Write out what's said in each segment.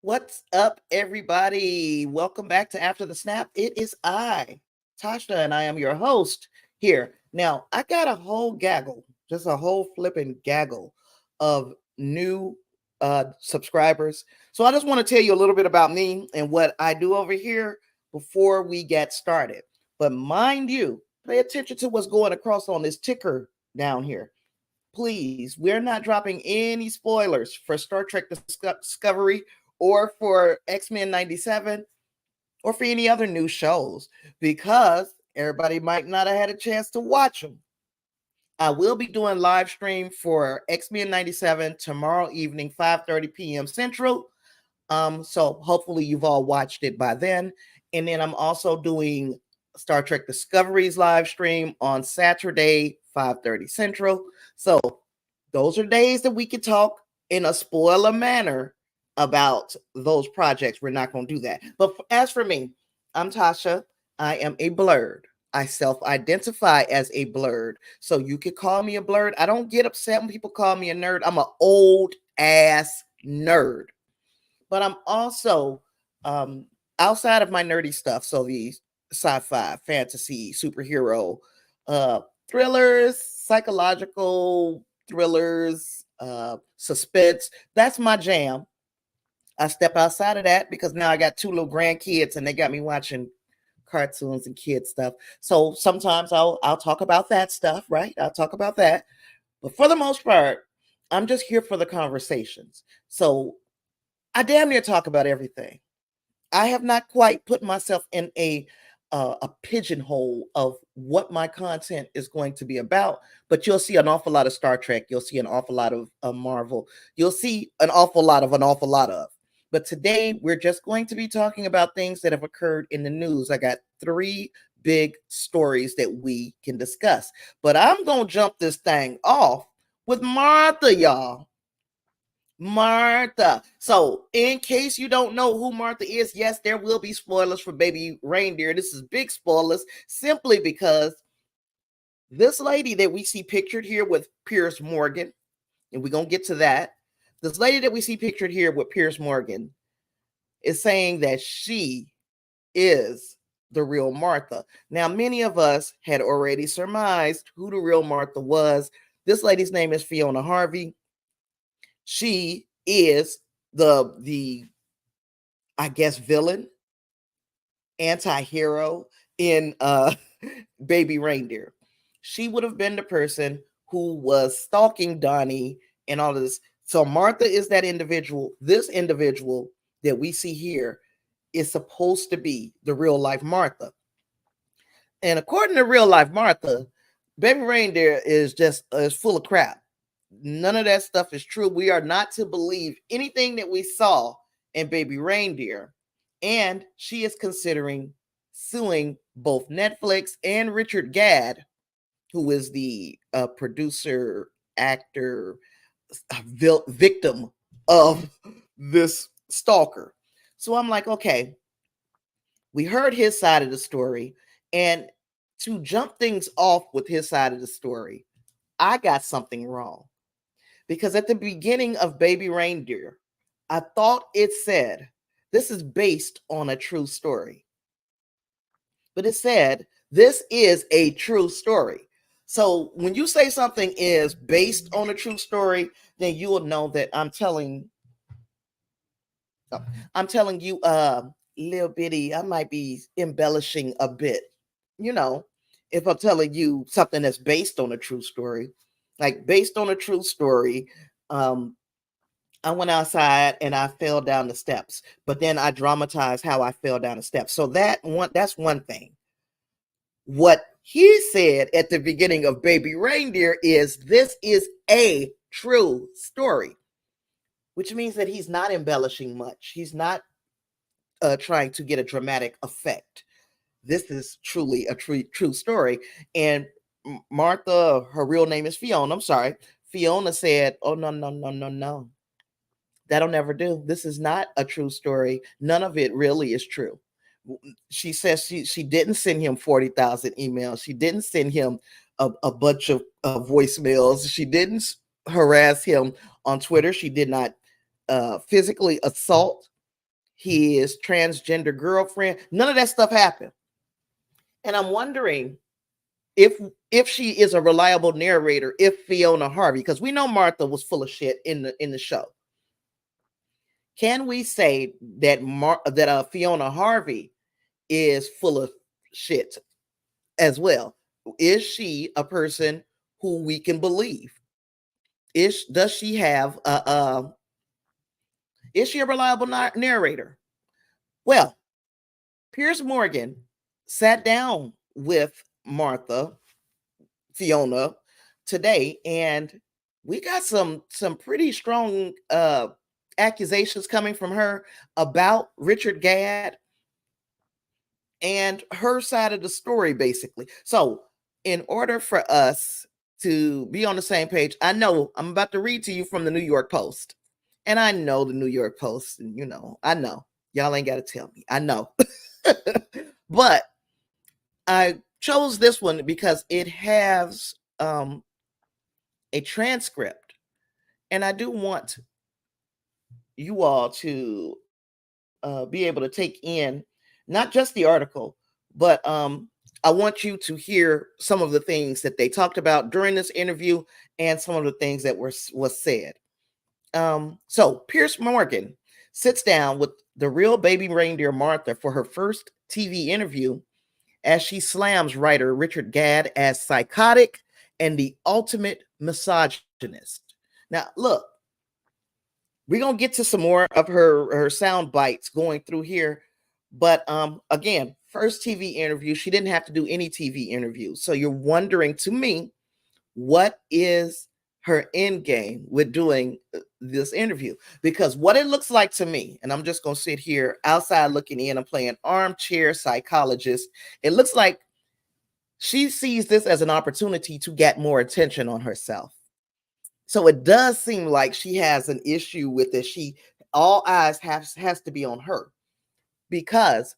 What's up, everybody? Welcome back to After the Snap. It is I, Tasha, and I am your host here. Now, I got a whole gaggle, just a whole flipping gaggle of new subscribers. So I just want to tell you a little bit about me and what I do over here before we get started. But mind you, pay attention to what's going across on this ticker down here. Please, we're not dropping any spoilers for Star Trek Discovery or for X-Men 97 or for any other new shows because everybody might not have had a chance to watch them. I will be doing live stream for X-Men 97 tomorrow evening, 5:30 p.m. Central. So hopefully you've all watched it by then. And then I'm also doing Star Trek Discovery's live stream on Saturday, 5:30 Central. So those are days that we can talk in a spoiler manner about those projects. We're not going to do that. But as for me, I'm Tasha. I am a blurred. I self-identify as a blurred. So you could call me a blurred. I don't get upset when people call me a nerd. I'm an old ass nerd. But I'm also outside of my nerdy stuff. So the sci-fi, fantasy, superhero, thrillers, psychological thrillers, suspense. That's my jam. I step outside of that because now I got two little grandkids and they got me watching cartoons and kid stuff. So sometimes I'll talk about that stuff, right? I'll talk about that. But for the most part, I'm just here for the conversations. So I damn near talk about everything. I have not quite put myself in a pigeonhole of what my content is going to be about, but you'll see an awful lot of Star Trek. You'll see an awful lot of Marvel. You'll see an awful lot of an awful lot of. But today we're just going to be talking about things that have occurred in the news. I got three big stories that we can discuss, but I'm going to jump this thing off with Martha, y'all. Martha. So, in case you don't know who Martha is, yes, there will be spoilers for Baby Reindeer. This is big spoilers simply because this lady that we see pictured here with Piers Morgan, and we're going to get to that. This lady that we see pictured here with Piers Morgan is saying that she is the real Martha. Now, many of us had already surmised who the real Martha was. This lady's name is Fiona Harvey. She is the I guess villain, anti-hero in Baby Reindeer. She would have been the person who was stalking Donnie and all of this. So Martha is that individual. This individual that we see here is supposed to be the real life Martha. And according to real life Martha, Baby Reindeer is just is full of crap. None of that stuff is true. We are not to believe anything that we saw in Baby Reindeer. And she is considering suing both Netflix and Richard Gadd, who is the producer, actor, victim of this stalker. So I'm like, okay, we heard his side of the story. And to jump things off with his side of the story, I got something wrong. Because at the beginning of Baby Reindeer, I thought it said, this is based on a true story. But it said, this is a true story. So when you say something is based on a true story, then you will know that I'm telling you little bitty, I might be embellishing a bit. You know, if I'm telling you something that's based on a true story, like based on a true story, I went outside and I fell down the steps, but then I dramatized how I fell down the steps. So that's one thing. What he said at the beginning of Baby Reindeer is this is a true story, which means that he's not embellishing much. He's not trying to get a dramatic effect. This is truly a true story. And Martha, her real name is Fiona. I'm sorry. Fiona said, oh, no, no, no, no, no. That'll never do. This is not a true story. None of it really is true. She says she didn't send him 40,000 emails. She didn't send him a bunch of voicemails. She didn't harass him on Twitter. She did not physically assault his transgender girlfriend. None of that stuff happened. And I'm wondering if if she is a reliable narrator, if Fiona Harvey, because we know Martha was full of shit in the show. Can we say that Fiona Harvey is full of shit as well? Is she a person who we can believe? Does she have is she a reliable narrator? Well, Piers Morgan sat down with Fiona today, and we got some pretty strong accusations coming from her about Richard Gadd and her side of the story, basically. So, in order for us to be on the same page, I know I'm about to read to you from the New York Post. And I know the New York Post, and I know. Y'all ain't got to tell me. I know. But I chose this one because it has a transcript. And I do want you all to be able to take in not just the article, but I want you to hear some of the things that they talked about during this interview and some of the things that was said. So Piers Morgan sits down with the real baby reindeer Martha for her first TV interview as she slams writer Richard Gadd as psychotic and the ultimate misogynist. Now, look, we're gonna get to some more of her sound bites going through here, but again, first TV interview. She didn't have to do any TV interviews, so you're wondering to me, what is her end game with doing this interview? Because what it looks like to me, and I'm just gonna sit here outside looking in, I'm playing armchair psychologist. It looks like she sees this as an opportunity to get more attention on herself. So it does seem like she has an issue with it. All eyes has to be on her, because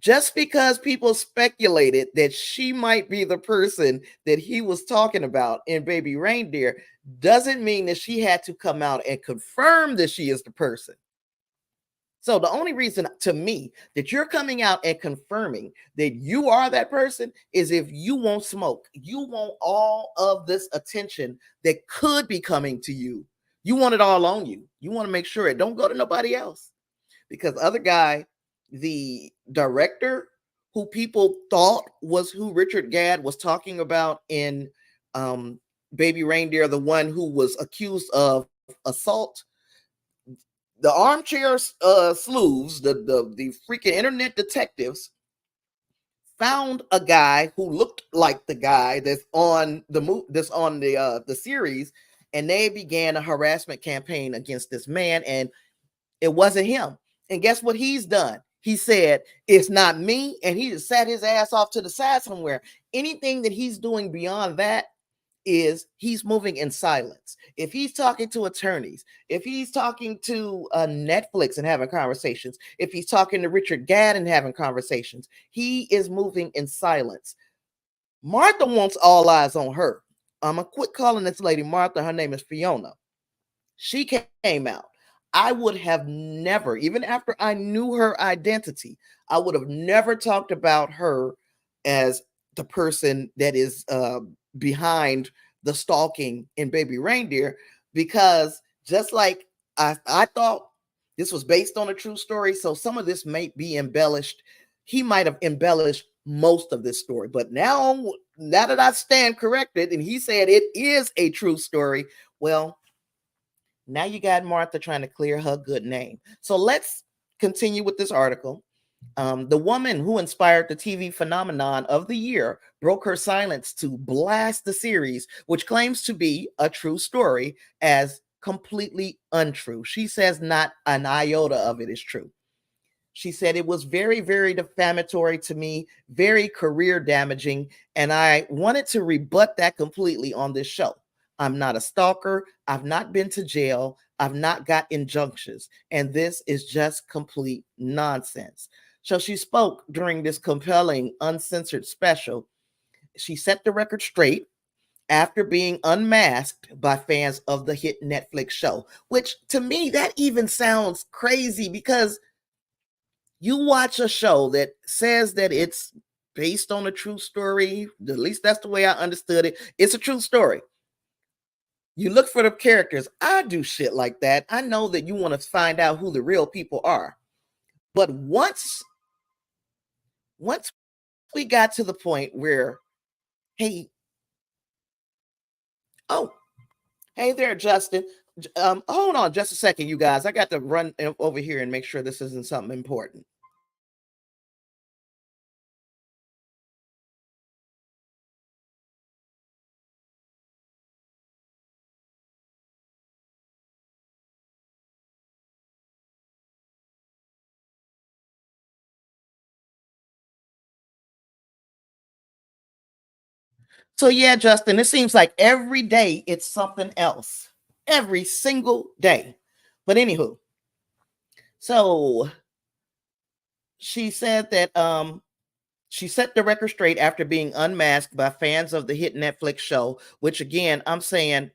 just because people speculated that she might be the person that he was talking about in Baby Reindeer doesn't mean that she had to come out and confirm that she is the person. So the only reason to me that you're coming out and confirming that you are that person is if you want smoke. You want all of this attention that could be coming to you. You want it all on you. You want to make sure it don't go to nobody else. Because other guy, the director who people thought was who Richard Gadd was talking about in Baby Reindeer, the one who was accused of assault, the armchair sleuths, the freaking internet detectives found a guy who looked like the guy that's on the series, and they began a harassment campaign against this man, and it wasn't him. And guess what he's done? He said, it's not me, and he just sat his ass off to the side somewhere. Anything that he's doing beyond that is he's moving in silence. If he's talking to attorneys, if he's talking to Netflix and having conversations, if he's talking to Richard Gadd and having conversations, he is moving in silence. Martha wants all eyes on her. I'm going to quit calling this lady Martha. Her name is Fiona. She came out. I would have never, even after I knew her identity, I would have never talked about her as the person that is behind the stalking in Baby Reindeer, because just like I thought this was based on a true story, so some of this may be embellished. He might have embellished most of this story, but now that I stand corrected and he said it is a true story, well, now you got Martha trying to clear her good name. So let's continue with this article. The woman who inspired the TV phenomenon of the year broke her silence to blast the series, which claims to be a true story, as completely untrue. She says not an iota of it is true. She said it was very, very defamatory to me, very career damaging, and I wanted to rebut that completely on this show. I'm not a stalker. I've not been to jail. I've not got injunctions. And this is just complete nonsense. So she spoke during this compelling, uncensored special. She set the record straight after being unmasked by fans of the hit Netflix show, which to me, that even sounds crazy, because You watch a show that says that it's based on a true story, at least that's the way I understood it. It's a true story. You look for the characters. I do shit like that. I know that you want to find out who the real people are. But once we got to the point where, hey, oh, hey there, Justin. Hold on just a second, you guys. I got to run over here and make sure this isn't something important. So yeah, Justin, it seems like every day it's something else. Every single day. But anywho, so she said that she set the record straight after being unmasked by fans of the hit Netflix show, which again, I'm saying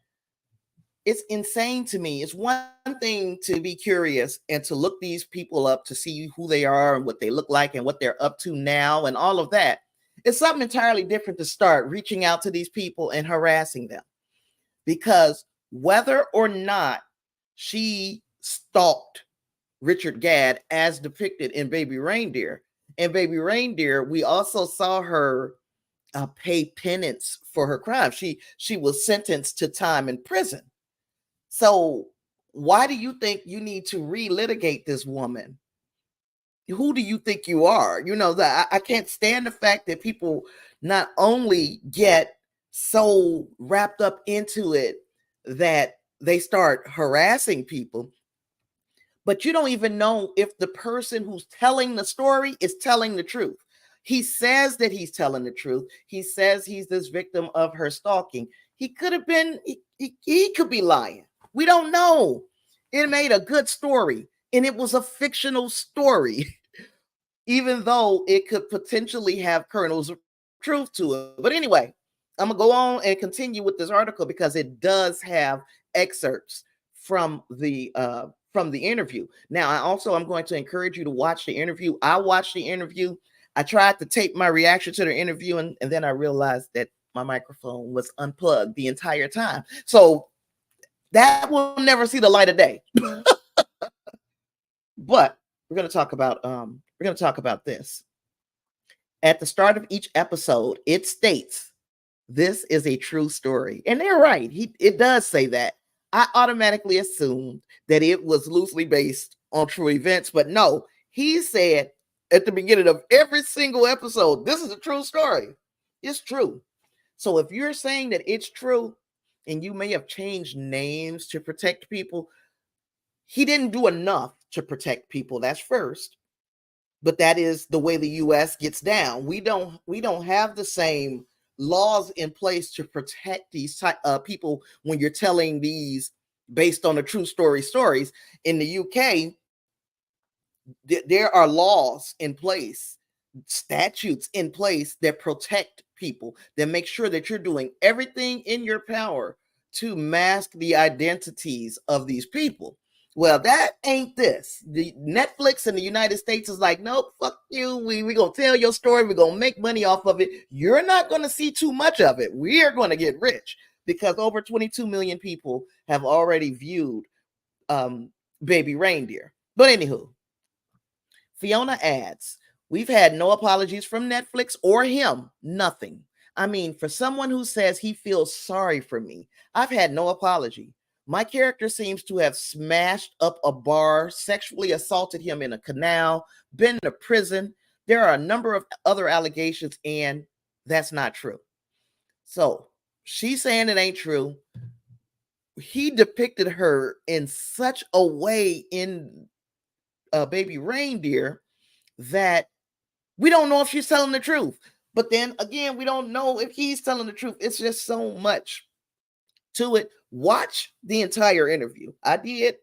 it's insane to me. It's one thing to be curious and to look these people up to see who they are and what they look like and what they're up to now and all of that. It's something entirely different to start reaching out to these people and harassing them, because whether or not she stalked Richard Gadd as depicted in Baby Reindeer, and Baby Reindeer, we also saw her pay penance for her crime. She was sentenced to time in prison. So why do you think you need to relitigate this woman? Who do you think you are? You know, that I can't stand the fact that people not only get so wrapped up into it that they start harassing people, but you don't even know if the person who's telling the story is telling the truth. He says that he's telling the truth. He says he's this victim of her stalking. He could have been, he could be lying. We don't know. It made a good story, and it was a fictional story, even though it could potentially have kernels of truth to it. But anyway, I'm gonna go on and continue with this article because it does have excerpts from the interview. Now, I'm going to encourage you to watch the interview. I watched the interview. I tried to tape my reaction to the interview, and then I realized that my microphone was unplugged the entire time. So that will never see the light of day. But we're going to talk about this. At the start of each episode, it states this is a true story. And they're right. It does say that. I automatically assumed that it was loosely based on true events, but no, he said at the beginning of every single episode, this is a true story. It's true. So if you're saying that it's true and you may have changed names to protect people, he didn't do enough to protect people. That's first. But that is the way the US gets down. We don't have the same laws in place to protect these people when you're telling these based on the true stories. In the UK, there are laws in place, statutes in place that protect people, that make sure that you're doing everything in your power to mask the identities of these people. Well, that ain't this. The Netflix in the United States is like, nope, fuck you. We gonna tell your story. We're gonna make money off of it. You're not gonna see too much of it. We are gonna get rich because over 22 million people have already viewed Baby Reindeer. But anywho, Fiona adds, we've had no apologies from Netflix or him, nothing. I mean, for someone who says he feels sorry for me, I've had no apology. My character seems to have smashed up a bar, sexually assaulted him in a canal, been to prison. There are a number of other allegations, and that's not true. So she's saying it ain't true. He depicted her in such a way in Baby Reindeer that we don't know if she's telling the truth. But then again, we don't know if he's telling the truth. It's just so much to it. Watch the entire interview. I did.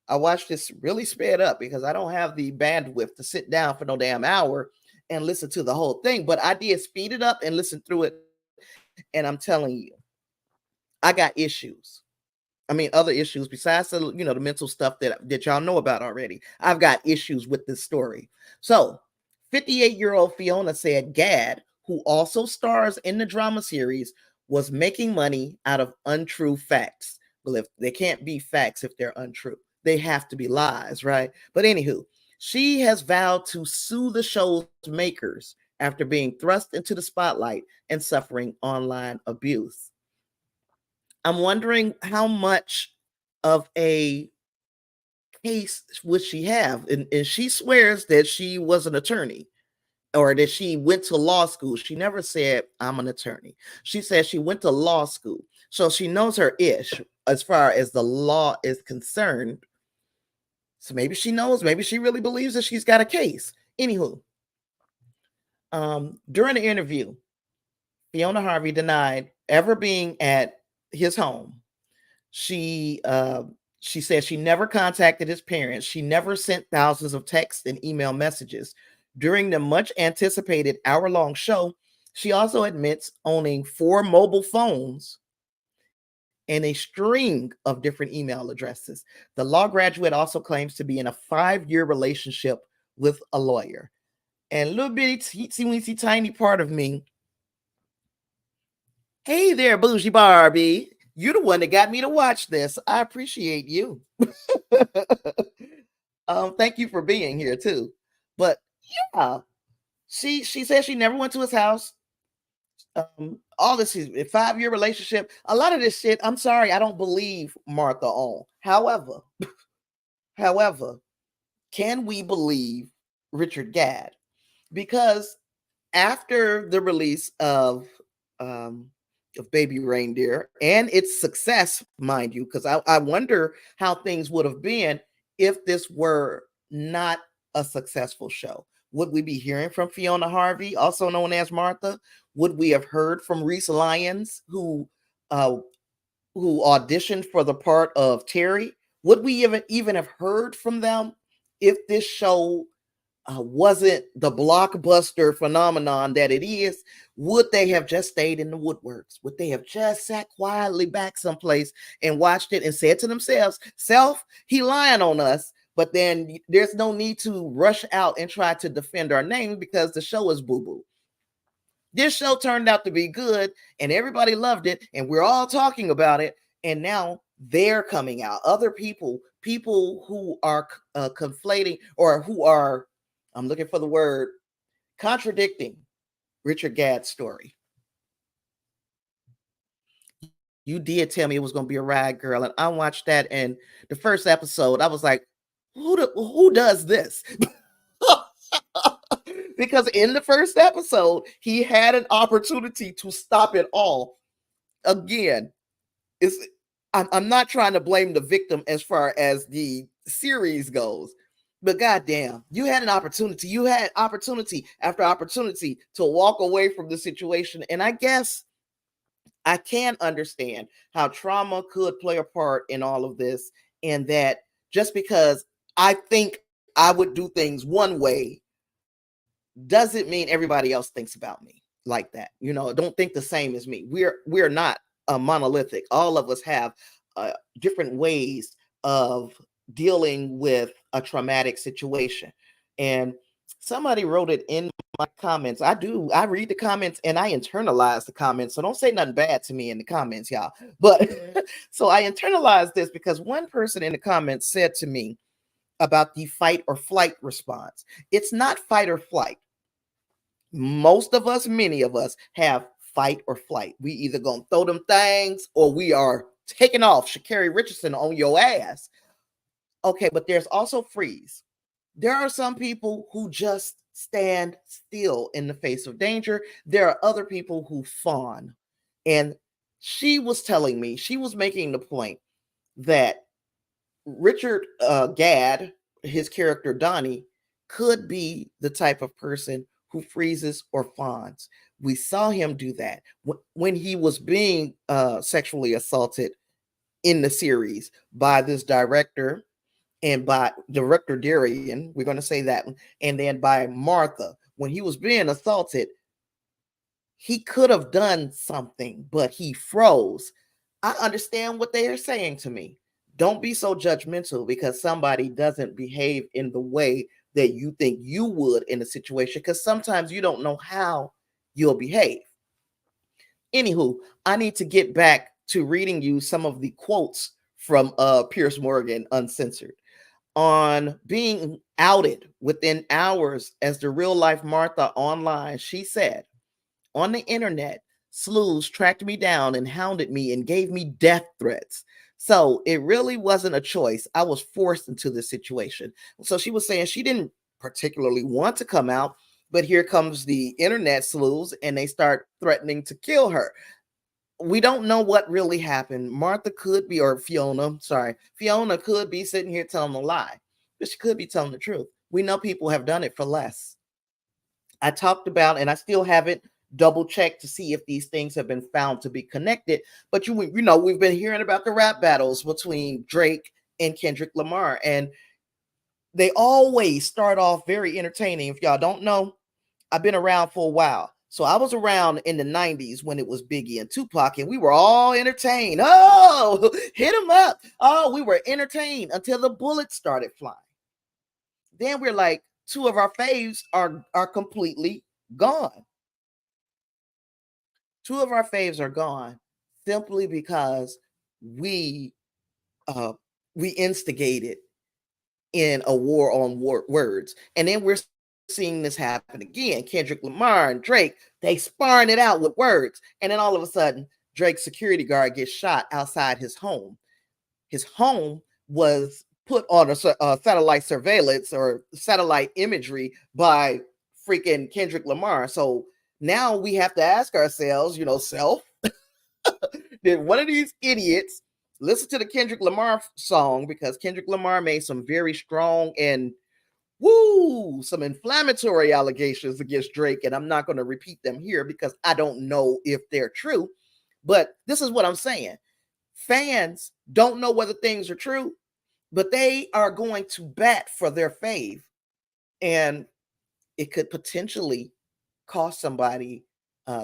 I watched this really sped up because I don't have the bandwidth to sit down for no damn hour and listen to the whole thing. But I did speed it up and listen through it. And I'm telling you, I got issues. I mean, other issues besides the mental stuff that y'all know about already. I've got issues with this story. So, 58-year-old Fiona said Gad, who also stars in the drama series, was making money out of untrue facts. Well, if they can't be facts if they're untrue, they have to be lies, right? But anywho, she has vowed to sue the show's makers after being thrust into the spotlight and suffering online abuse. I'm wondering how much of a case would she have? And she swears that she was an attorney or that she went to law school. She never said, I'm an attorney. She said she went to law school. So she knows her ish as far as the law is concerned. So maybe she knows, maybe she really believes that she's got a case. Anywho, during the interview, Fiona Harvey denied ever being at his home. She she said she never contacted his parents. She never sent thousands of text and email messages. During the much anticipated hour-long show, she also admits owning 4 mobile phones and a string of different email addresses. The law graduate also claims to be in a 5-year relationship with a lawyer. And a little bitty teensy weensy tiny part of me, hey there, bougie Barbie. You're the one that got me to watch this. I appreciate you. Thank you for being here too. But yeah, she says she never went to his house. All this is a 5-year relationship. A lot of this shit, I'm sorry, I don't believe Martha on. However, can we believe Richard Gadd? Because after the release of Baby Reindeer and its success, mind you, because I wonder how things would have been if this were not a successful show. Would we be hearing from Fiona Harvey, also known as Martha? Would we have heard from Reese Lyons, uh, who auditioned for the part of Terry? Would we even have heard from them if this show wasn't the blockbuster phenomenon that it is? Would they have just stayed in the woodworks? Would they have just sat quietly back someplace and watched it and said to themselves, self, he lying on us, but then there's no need to rush out and try to defend our name because the show is boo-boo. This show turned out to be good and everybody loved it and we're all talking about it, and now they're coming out. Other people who are conflating, or who are, I'm looking for the word, contradicting Richard Gadd's story. You did tell me it was going to be a ride, girl, and I watched that, and the first episode, I was like, who does this? Because in the first episode, he had an opportunity to stop it all. Again, it's I'm not trying to blame the victim as far as the series goes, but goddamn, you had an opportunity. You had opportunity after opportunity to walk away from the situation. And I guess I can understand how trauma could play a part in all of this, and that just because I think I would do things one way doesn't mean everybody else thinks about me like that. Don't think the same as me. We're not monolithic. All of us have different ways of dealing with a traumatic situation. And somebody wrote it in my comments. I read the comments and I internalize the comments. So don't say nothing bad to me in the comments, y'all. But so I internalized this because one person in the comments said to me about the fight or flight response. It's not fight or flight. Most of us, many of us, have fight or flight. We either gonna throw them things or we are taking off Sha'Carri Richardson on your ass. Okay, but there's also freeze. There are some people who just stand still in the face of danger. There are other people who fawn. And she was telling me, she was making the point that Richard Gadd, his character Donnie, could be the type of person who freezes or fawns. We saw him do that when he was being sexually assaulted in the series by this director, and by director Darian, we're going to say that one, and then by Martha. When he was being assaulted, he could have done something, but he froze. I understand what they are saying to me. Don't be so judgmental because somebody doesn't behave in the way that you think you would in a situation, because sometimes you don't know how you'll behave. Anywho, I need to get back to reading you some of the quotes from Piers Morgan Uncensored. On being outed within hours as the real life Martha online, she said, on the internet, sleuths tracked me down and hounded me and gave me death threats. So it really wasn't a choice. I was forced into this situation. So she was saying she didn't particularly want to come out, but here comes the internet sleuths and they start threatening to kill her. We don't know what really happened. Martha could be, or Fiona, sorry, Fiona could be sitting here telling a lie, but she could be telling the truth. We know people have done it for less. I talked about, and I still haven't double checked to see if these things have been found to be connected. But you know, we've been hearing about the rap battles between Drake and Kendrick Lamar, and they always start off very entertaining. If y'all don't know, I've been around for a while. So I was around in the 90s when it was Biggie and Tupac, and we were all entertained. Oh, hit them up. Oh, we were entertained until the bullets started flying. Then we're like, two of our faves are completely gone. Two of our faves are gone simply because we uh we instigated in a war on words. And then we're seeing this happen again. Kendrick Lamar and Drake, they sparring it out with words. And then all of a sudden, Drake's security guard gets shot outside his home. His home was put on a satellite surveillance or satellite imagery by freaking Kendrick Lamar. So now we have to ask ourselves, you know, self, did one of these idiots listen to the Kendrick Lamar song, because Kendrick Lamar made some very strong and some inflammatory allegations against Drake, and I'm not going to repeat them here because I don't know if they're true. But this is what I'm saying. Fans don't know whether things are true, but they are going to bat for their fave, and it could potentially cost somebody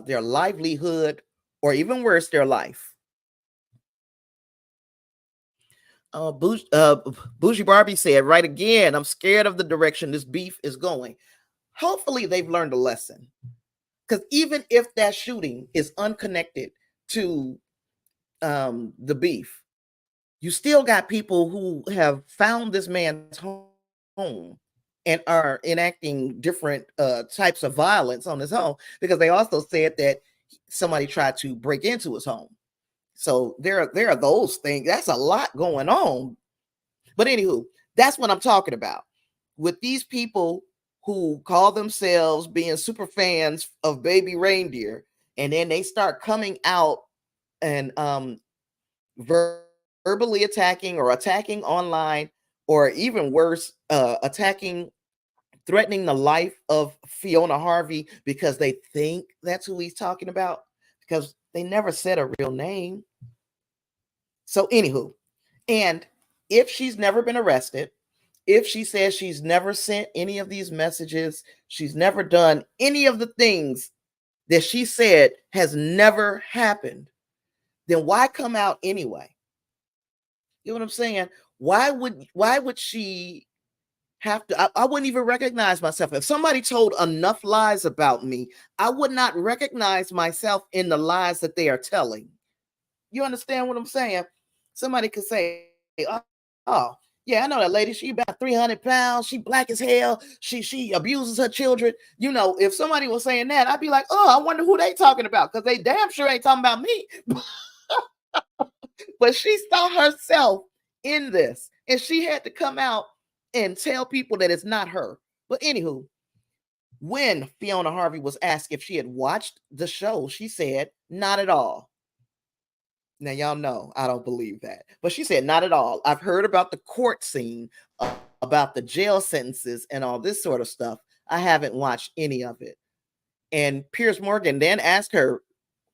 their livelihood, or even worse, their life. Bougie Barbie said, right again, I'm scared of the direction this beef is going. Hopefully they've learned a lesson. Because even if that shooting is unconnected to the beef, you still got people who have found this man's home and are enacting different types of violence on his home, because they also said that somebody tried to break into his home. So there are those things. That's a lot going on. But anywho, that's what I'm talking about. With these people who call themselves being super fans of Baby Reindeer, and then they start coming out and verbally attacking or attacking online, or even worse, attacking, threatening the life of Fiona Harvey because they think that's who he's talking about, because they never said a real name. So, anywho, and if she's never been arrested, if she says she's never sent any of these messages, she's never done any of the things that she said has never happened, then why come out anyway? You know what I'm saying? Why would she have to? I wouldn't even recognize myself. If somebody told enough lies about me, I would not recognize myself in the lies that they are telling. You understand what I'm saying? Somebody could say, oh, yeah, I know that lady. She about 300 pounds. She black as hell. She abuses her children. You know, if somebody was saying that, I'd be like, oh, I wonder who they talking about, because they damn sure ain't talking about me. But she saw herself in this, and she had to come out and tell people that it's not her. But anywho, when Fiona Harvey was asked if she had watched the show, she said, not at all. Now, y'all know I don't believe that. But she said, not at all. I've heard about the court scene, about the jail sentences and all this sort of stuff. I haven't watched any of it. And Piers Morgan then asked her,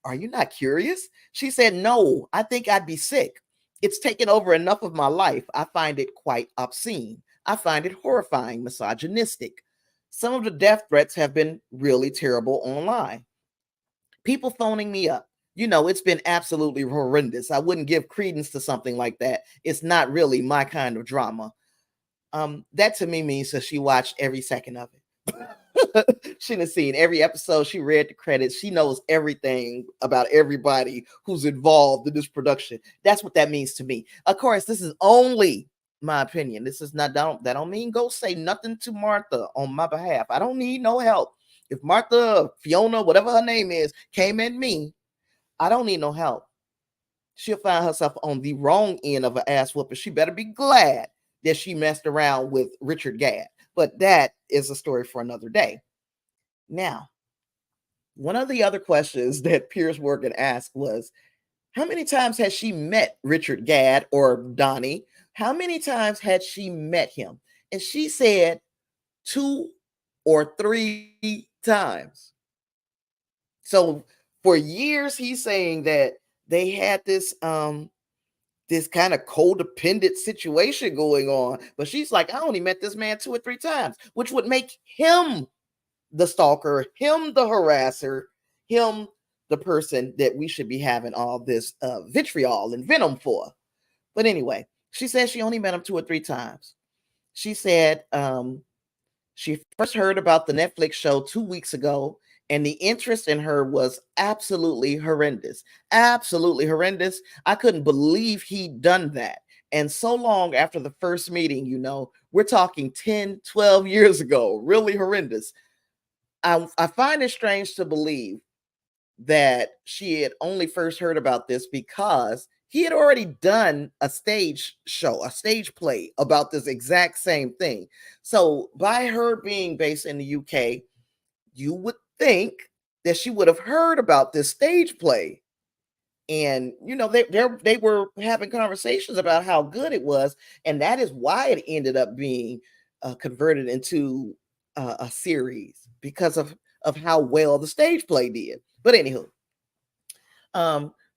are you not curious? She said, no, I think I'd be sick. It's taken over enough of my life. I find it quite obscene. I find it horrifying, misogynistic. Some of the death threats have been really terrible online. People phoning me up, It's been absolutely horrendous. I wouldn't give credence to something like that. It's not really my kind of drama. That to me means that she watched every second of it. She done seen every episode. She read the credits. She knows everything about everybody who's involved in this production. That's what that means to me. Of course, this is only my opinion. This is not that don't mean go say nothing to Martha on my behalf. I don't need no help. If Martha, Fiona, whatever her name is, came at me, I don't need no help. She'll find herself on the wrong end of an ass whooping. She better be glad that she messed around with Richard Gadd. But that is a story for another day. Now, one of the other questions that Piers Morgan asked was, how many times has she met Richard Gadd or Donnie? How many times had she met him? And she said 2 or 3 times. So for years, he's saying that they had this kind of codependent situation going on. But she's like, I only met this man 2 or 3 times, which would make him the stalker, him the harasser, him the person that we should be having all this vitriol and venom for. But anyway, she said she only met him 2 or 3 times. She said she first heard about the Netflix show 2 weeks ago, and the interest in her was absolutely horrendous. Absolutely horrendous. I couldn't believe he'd done that. And so long after the first meeting, we're talking 10, 12 years ago, really horrendous. I find it strange to believe that she had only first heard about this because he had already done a stage show, a stage play about this exact same thing. So by her being based in the UK, you would think that she would have heard about this stage play. And they were having conversations about how good it was, and that is why it ended up being converted into a series because of how well the stage play did. But anywho,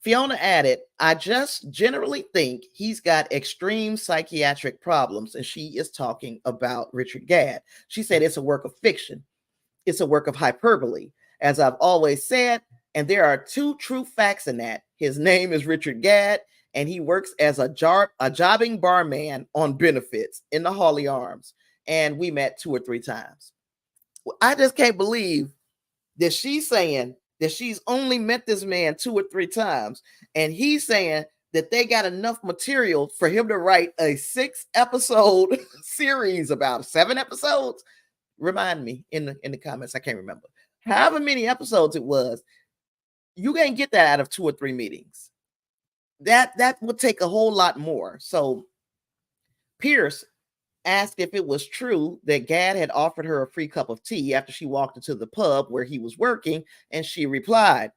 Fiona added, I just generally think he's got extreme psychiatric problems, and she is talking about Richard Gadd. She said it's a work of fiction. It's a work of hyperbole. As I've always said, and there are 2 true facts in that. His name is Richard Gadd, and he works as a jobbing barman on benefits in the Hawley Arms. And we met 2 or 3 times. I just can't believe that she's saying that she's only met this man 2 or 3 times, and he's saying that they got enough material for him to write a 6-episode series about 7 episodes. Remind me in the comments. I can't remember. However many episodes it was, you can't get that out of 2 or 3 meetings. That would take a whole lot more. So Piers asked if it was true that Gadd had offered her a free cup of tea after she walked into the pub where he was working, and she replied,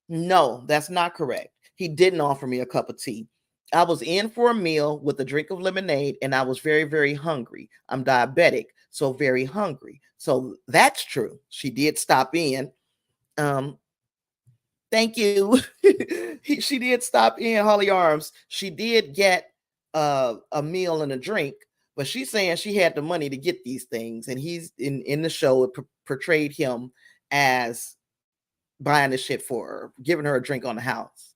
no, that's not correct. He didn't offer me a cup of tea. I was in for a meal with a drink of lemonade, and I was very, very hungry. I'm diabetic, so very hungry. So that's true. She did stop in. Thank you. She did stop in Holly Arms. She did get a meal and a drink, but she's saying she had the money to get these things, and he's in the show. It portrayed him as buying the shit for her, giving her a drink on the house.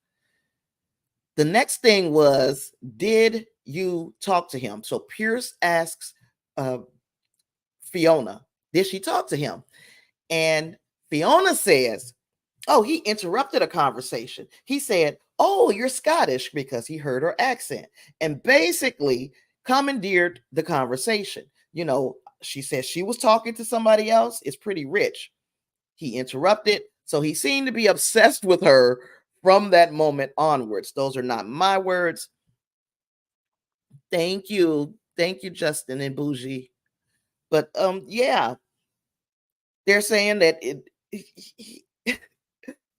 The next thing was, did you talk to him? So Piers asks Fiona, did she talk to him? And Fiona says, oh, he interrupted a conversation. He said, oh, you're Scottish, because he heard her accent, and basically commandeered the conversation. She said she was talking to somebody else. It's pretty rich. He interrupted. So he seemed to be obsessed with her from that moment onwards. Those are not my words. Thank you. Thank you, Justin and Bougie. But yeah, they're saying that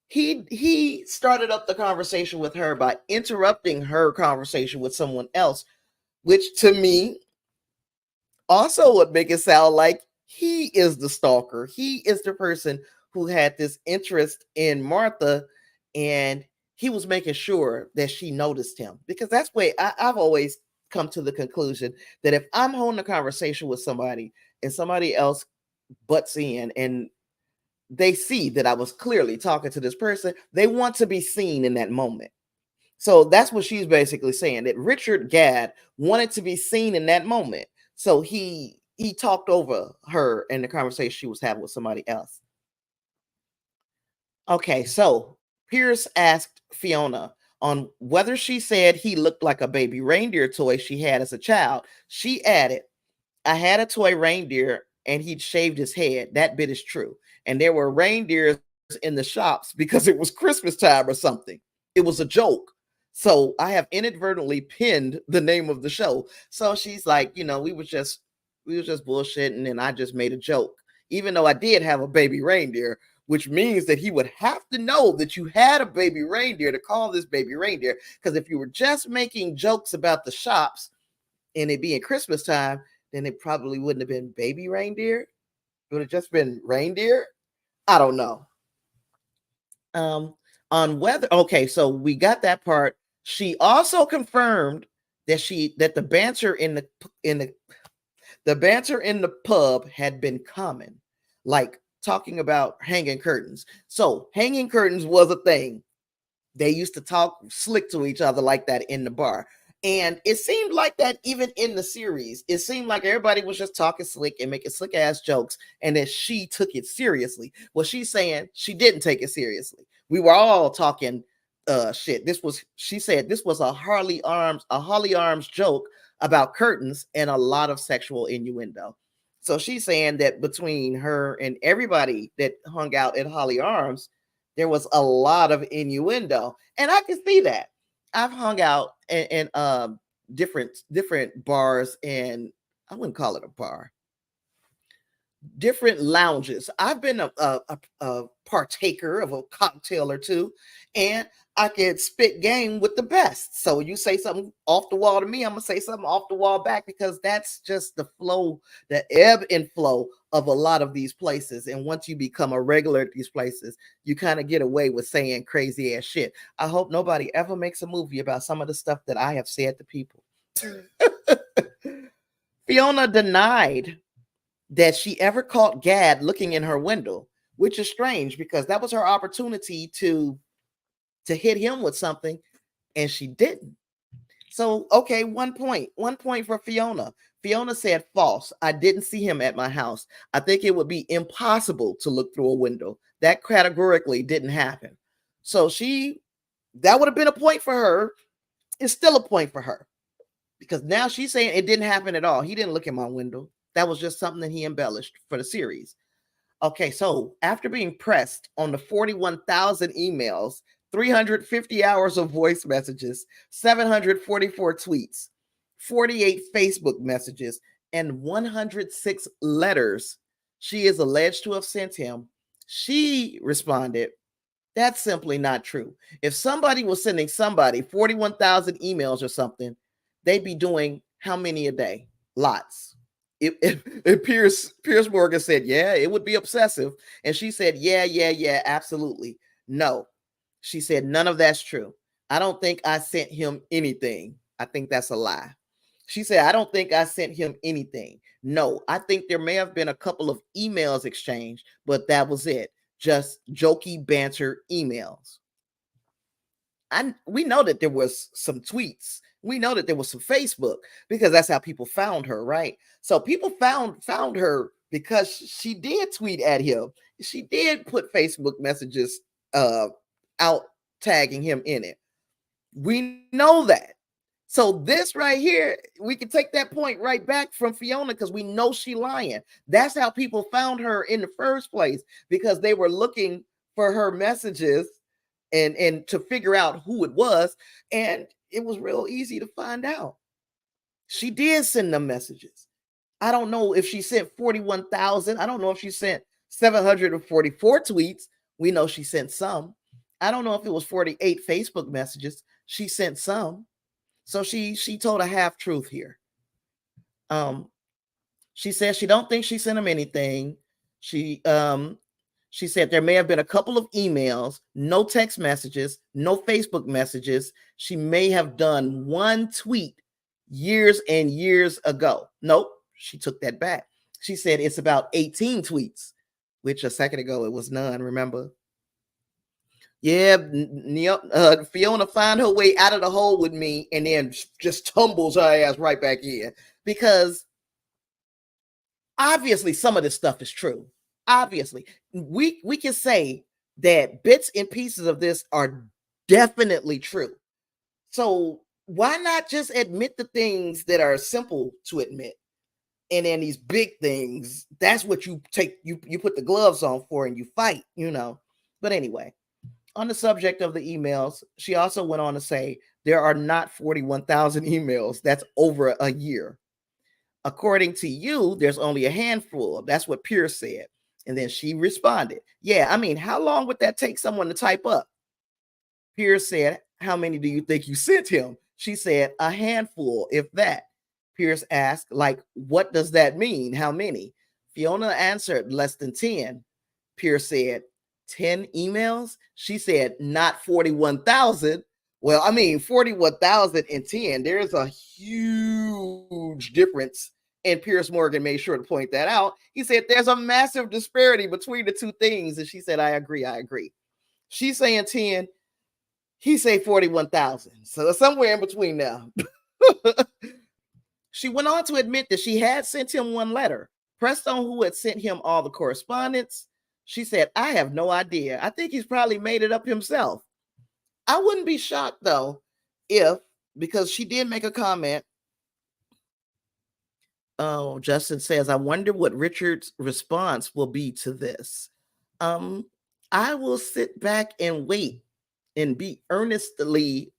he started up the conversation with her by interrupting her conversation with someone else, which to me also would make it sound like he is the stalker. He is the person who had this interest in Martha, and he was making sure that she noticed him, because that's why I've always come to the conclusion that if I'm holding a conversation with somebody and somebody else butts in and they see that I was clearly talking to this person. They want to be seen in that moment. So that's what she's basically saying, that Richard Gadd wanted to be seen in that moment. So he talked over her in the conversation she was having with somebody else. Okay, so Piers asked Fiona on whether she said he looked like a baby reindeer toy she had as a child. She added, I had a toy reindeer and he'd shaved his head. That bit is true. And there were reindeers in the shops because it was Christmas time or something. It was a joke. So I have inadvertently pinned the name of the show. So she's like, we was just bullshitting and I just made a joke. Even though I did have a baby reindeer, which means that he would have to know that you had a baby reindeer to call this baby reindeer. Because if you were just making jokes about the shops and it being Christmas time, then it probably wouldn't have been baby reindeer. It would have just been reindeer. I don't know. On whether okay, so we got that part. She also confirmed that the banter in the pub had been common, like talking about hanging curtains. So hanging curtains was a thing. They used to talk slick to each other like that in the bar. And it seemed like that even in the series. It seemed like everybody was just talking slick and making slick ass jokes, and that she took it seriously. Well, she's saying she didn't take it seriously. We were all talking shit. She said this was a Holly Arms joke about curtains and a lot of sexual innuendo. So she's saying that between her and everybody that hung out at Holly Arms, there was a lot of innuendo, and I can see that. I've hung out in different bars, and I wouldn't call it a bar, different lounges. I've been a partaker of a cocktail or two, and I can spit game with the best. So you say something off the wall to me, I'm gonna say something off the wall back, because that's just the flow, the ebb and flow of a lot of these places. And once you become a regular at these places, you kind of get away with saying crazy ass shit. I hope nobody ever makes a movie about some of the stuff that I have said to people. Fiona denied that she ever caught Gadd looking in her window, which is strange because that was her opportunity to hit him with something, and she didn't. So, okay, 1 point. 1 point for Fiona. Fiona said false. I didn't see him at my house. I think it would be impossible to look through a window. That categorically didn't happen. So that would have been a point for her. It's still a point for her because now she's saying it didn't happen at all. He didn't look in my window. That was just something that he embellished for the series. Okay, so after being pressed on the 41,000 emails, 350 hours of voice messages, 744 tweets, 48 Facebook messages, and 106 letters she is alleged to have sent him, she responded, that's simply not true. If somebody was sending somebody 41,000 emails or something, they'd be doing how many a day? Lots. If Piers Morgan said, yeah, it would be obsessive. And she said, yeah, absolutely. No. She said, none of that's true. I don't think I sent him anything. I think that's a lie. She said, I don't think I sent him anything. No, I think there may have been a couple of emails exchanged, but that was it. Just jokey banter emails. We know that there was some tweets. We know that there was some Facebook, because that's how people found her, right? So people found her because she did tweet at him. She did put Facebook messages out tagging him in it. We know that. So this right here, we can take that point right back from Fiona because we know she lying. That's how people found her in the first place, because they were looking for her messages and to figure out who it was, and it was real easy to find out. She did send them messages. I don't know if she sent 41,000. I don't know if she sent 744 tweets. We know she sent some. I don't know if it was 48 Facebook messages. She sent some. So she told a half truth here. She says she don't think she sent him anything. She said there may have been a couple of emails, no text messages, no Facebook messages. She may have done one tweet years and years ago. Nope, she took that back. She said it's about 18 tweets. which a second ago it was none, remember? Yeah, Fiona find her way out of the hole with me and then just tumbles her ass right back in because obviously some of this stuff is true. Obviously, we can say that bits and pieces of this are definitely true. So why not just admit the things that are simple to admit? And then these big things, that's what you take, you put the gloves on for and you fight, you know. But anyway, on the subject of the emails, she also went on to say there are not 41,000 emails. That's over a year. According to you, there's only a handful. That's what Piers said. And then she responded, yeah, I mean, how long would that take someone to type up? Piers said, how many do you think you sent him? She said, a handful, if that. Piers asked, like, what does that mean? How many? Fiona answered, less than 10. Piers said, 10 emails? She said, not 41,000. Well, I mean, 41,000 and 10, there's a huge difference. And Piers Morgan made sure to point that out. He said, there's a massive disparity between the two things. And she said, I agree. She's saying 10. He say 41,000. So somewhere in between now. She went on to admit that she had sent him one letter. Pressed on who had sent him all the correspondence, she said, I have no idea. I think he's probably made it up himself. I wouldn't be shocked though if, because she did make a comment. Oh, Justin says, I wonder what Richard's response will be to this. I will sit back and wait and be earnestly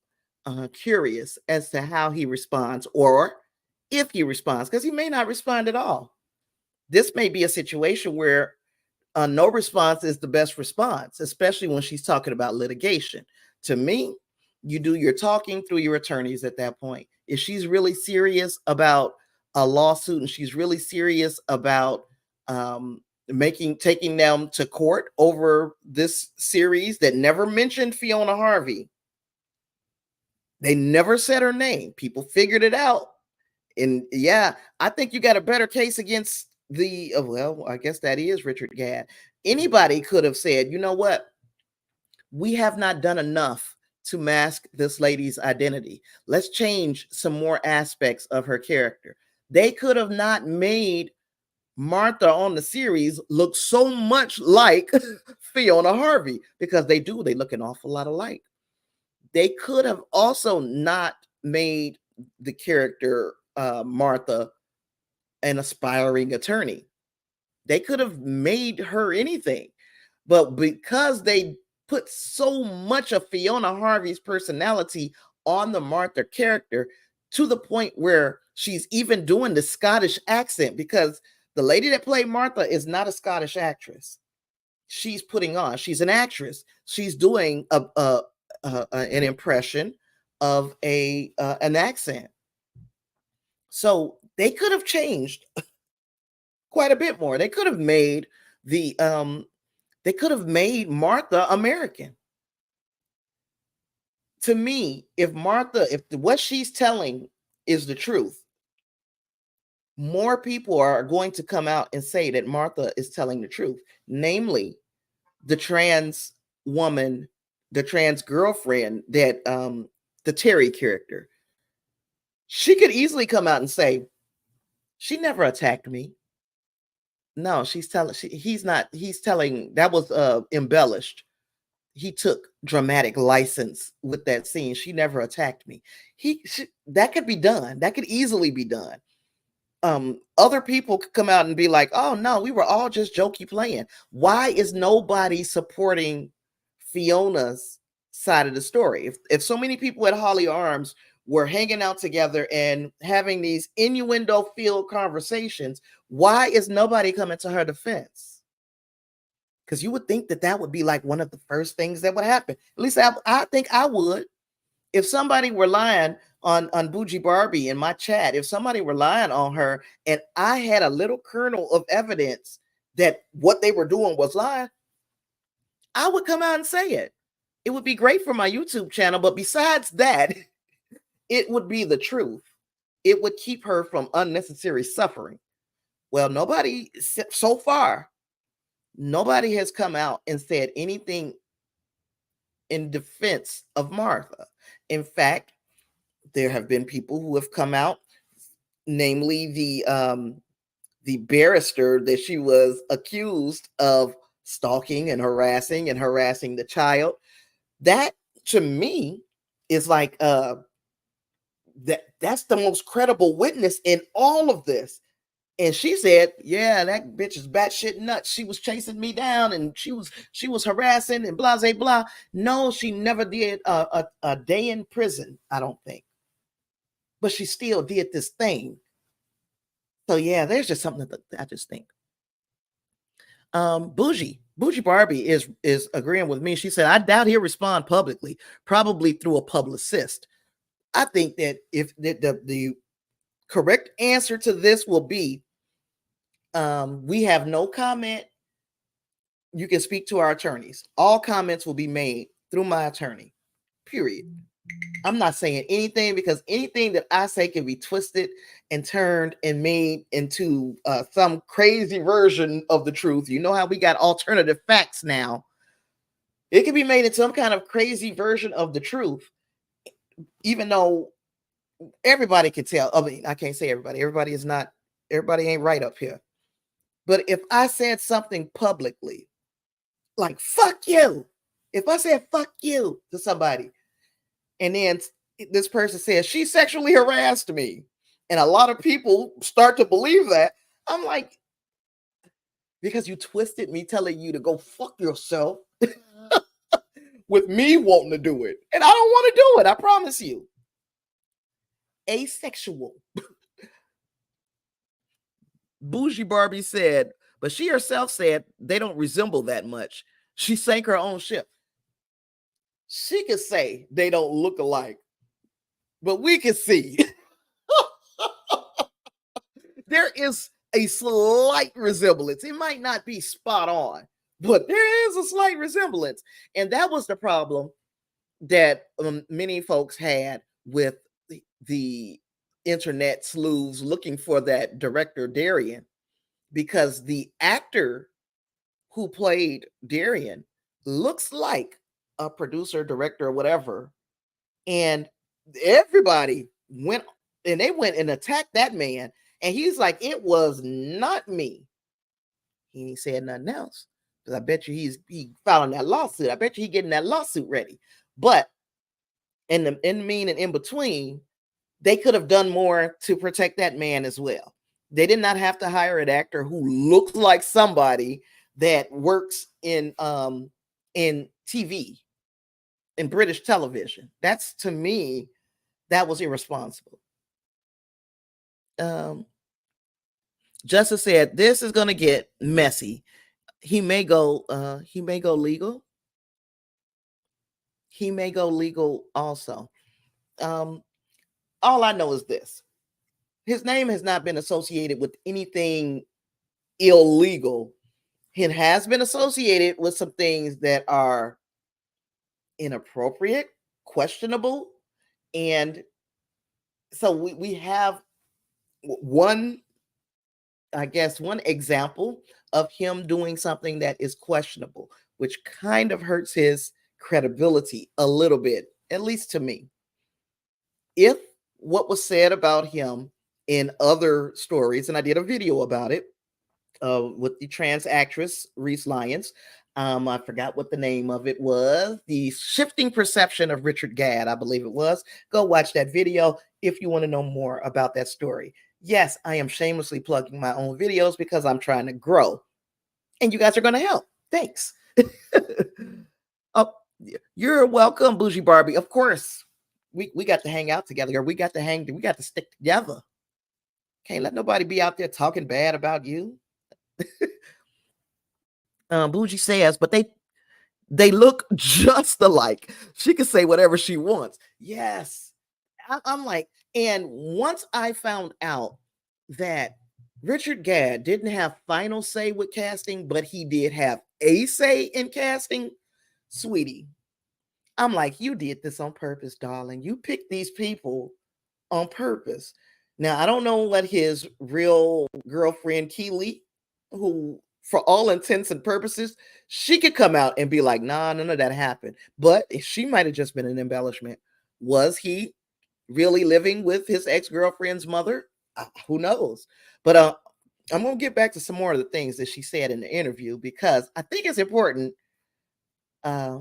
curious as to how he responds or if he responds, because he may not respond at all. This may be a situation where no response is the best response, especially when she's talking about litigation. To me, you do your talking through your attorneys at that point. If she's really serious about a lawsuit and she's really serious about taking them to court over this series that never mentioned Fiona Harvey. They never said her name. People figured it out. And yeah, I think you got a better case against the, well, I guess that is Richard Gadd. Anybody could have said, you know what? We have not done enough to mask this lady's identity. Let's change some more aspects of her character. They could have not made Martha on the series look so much like Fiona Harvey because they look an awful lot alike. They could have also not made the character Martha an aspiring attorney. They could have made her anything, but because they put so much of Fiona Harvey's personality on the Martha character to the point where she's even doing the Scottish accent, because the lady that played Martha is not a Scottish actress. She's an actress. She's doing an impression of an accent. So they could have changed quite a bit more. They could have made Martha American. To me, if what she's telling is the truth, more people are going to come out and say that Martha is telling the truth, namely the trans woman, the trans girlfriend that the Terry character. She could easily come out and say, she never attacked me. No, he's telling that was embellished. He took dramatic license with that scene. She never attacked me. That could be done. That could easily be done. Other people could come out and be like, oh no, we were all just jokey playing. Why is nobody supporting Fiona's side of the story? If so many people at Holly Arms were hanging out together and having these innuendo-filled conversations, why is nobody coming to her defense? Because you would think that would be like one of the first things that would happen. At least I think I would. If somebody were lying on Bougie Barbie in my chat, if somebody were lying on her and I had a little kernel of evidence that what they were doing was lying, I would come out and say it. It would be great for my YouTube channel. But besides that, it would be the truth. It would keep her from unnecessary suffering. Well, nobody so far Nobody has come out and said anything in defense of Martha. In fact, there have been people who have come out, namely the barrister that she was accused of stalking and harassing the child. That to me is like that's the most credible witness in all of this. And she said, "Yeah, that bitch is batshit nuts. She was chasing me down, and she was harassing and blah blah blah." No, she never did a day in prison, I don't think, but she still did this thing. So yeah, there's just something that I just think. Bougie Barbie is agreeing with me. She said, "I doubt he'll respond publicly, probably through a publicist." I think that if the correct answer to this will be, we have no comment. You can speak to our attorneys. All comments will be made through my attorney. Period. I'm not saying anything because anything that I say can be twisted and turned and made into some crazy version of the truth. You know how we got alternative facts now. It can be made into some kind of crazy version of the truth, even though everybody can tell. I mean, I can't say everybody. Everybody ain't right up here. But if I said something publicly, like fuck you, if I said fuck you to somebody, and then this person says she sexually harassed me, and a lot of people start to believe that, I'm like, because you twisted me telling you to go fuck yourself with me wanting to do it, and I don't want to do it, I promise you. Asexual. Bougie Barbie said, but she herself said they don't resemble that much. She sank her own ship. She could say they don't look alike, but we can see there is a slight resemblance. It might not be spot on, but there is a slight resemblance. And that was the problem that many folks had with the internet sleuths looking for that director Darian, because the actor who played Darian looks like a producer, director, or whatever. And everybody went and attacked that man. And he's like, it was not me. He ain't said nothing else. Because I bet you he filing that lawsuit. I bet you he getting that lawsuit ready. But in the mean and in between, they could have done more to protect that man as well. They did not have to hire an actor who looks like somebody that works in TV, in British television. That's, to me, that was irresponsible. Justice said this is going to get messy. He may go legal. He may go legal also. All I know is this: his name has not been associated with anything illegal. It has been associated with some things that are inappropriate, questionable, and so we have one example of him doing something that is questionable, which kind of hurts his credibility a little bit, at least to me. If what was said about him in other stories, and I did a video about it with the trans actress Reese Lyons. I forgot what the name of it was. The Shifting Perception of Richard Gadd, I believe it was. Go watch that video if you want to know more about that story. Yes, I am shamelessly plugging my own videos because I'm trying to grow. And you guys are going to help. Thanks. Oh, you're welcome, Bougie Barbie. Of course. We got to hang out together. We got to stick together. Can't let nobody be out there talking bad about you. Bougie says, but they look just alike. She can say whatever she wants. Yes. I'm like, and once I found out that Richard Gadd didn't have final say with casting, but he did have a say in casting, sweetie, I'm like, you did this on purpose, darling. You picked these people on purpose. Now, I don't know what his real girlfriend, Keely, who for all intents and purposes, she could come out and be like, nah, none of that happened. But she might have just been an embellishment. Was he really living with his ex-girlfriend's mother? Who knows? But I'm going to get back to some more of the things that she said in the interview, because I think it's important. Uh,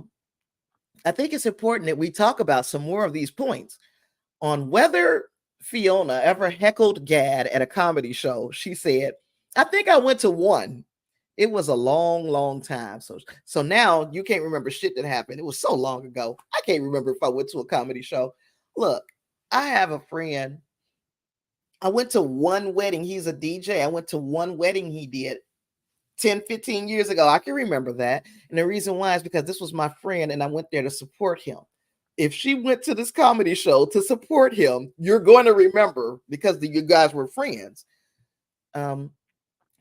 I think it's important that we talk about some more of these points on whether Fiona ever heckled Gad at a comedy show. She said, I think I went to one. It was a long, long time. So now you can't remember shit that happened. It was so long ago. I can't remember if I went to a comedy show. Look, I have a friend. I went to one wedding. He's a DJ. I went to one wedding he did 10, 15 years ago. I can remember that. And the reason why is because this was my friend and I went there to support him. If she went to this comedy show to support him, you're going to remember because you guys were friends.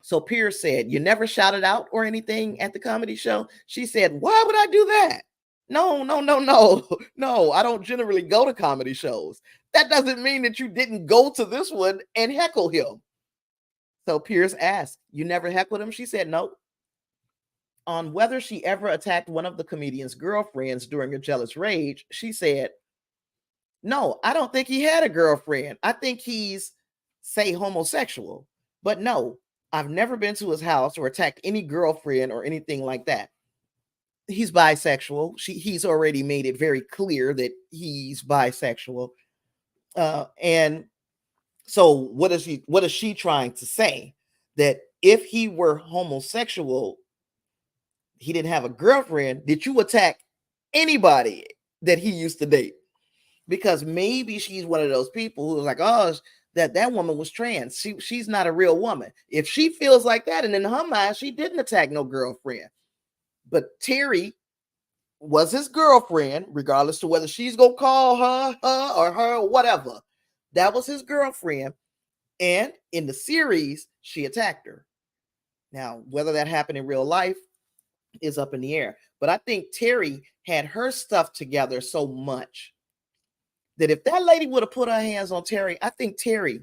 So Piers said, you never shouted out or anything at the comedy show? She said, why would I do that? No. No, I don't generally go to comedy shows. That doesn't mean that you didn't go to this one and heckle him. So Piers asked, you never heckled him? She said, no. On whether she ever attacked one of the comedian's girlfriends during a jealous rage, she said, no, I don't think he had a girlfriend. I think he's, say, homosexual. But no, I've never been to his house or attacked any girlfriend or anything like that. He's bisexual. He's already made it very clear that he's bisexual. And so what is she trying to say? That if he were homosexual, he didn't have a girlfriend, did you attack anybody that he used to date? Because maybe she's one of those people who's like, oh, that woman was trans. She's not a real woman. If she feels like that, and in her mind, she didn't attack no girlfriend. But Terry was his girlfriend, regardless to whether she's gonna call her or whatever. That was his girlfriend. And in the series, she attacked her. Now, whether that happened in real life is up in the air. But I think Terry had her stuff together so much that if that lady would have put her hands on Terry, I think Terry,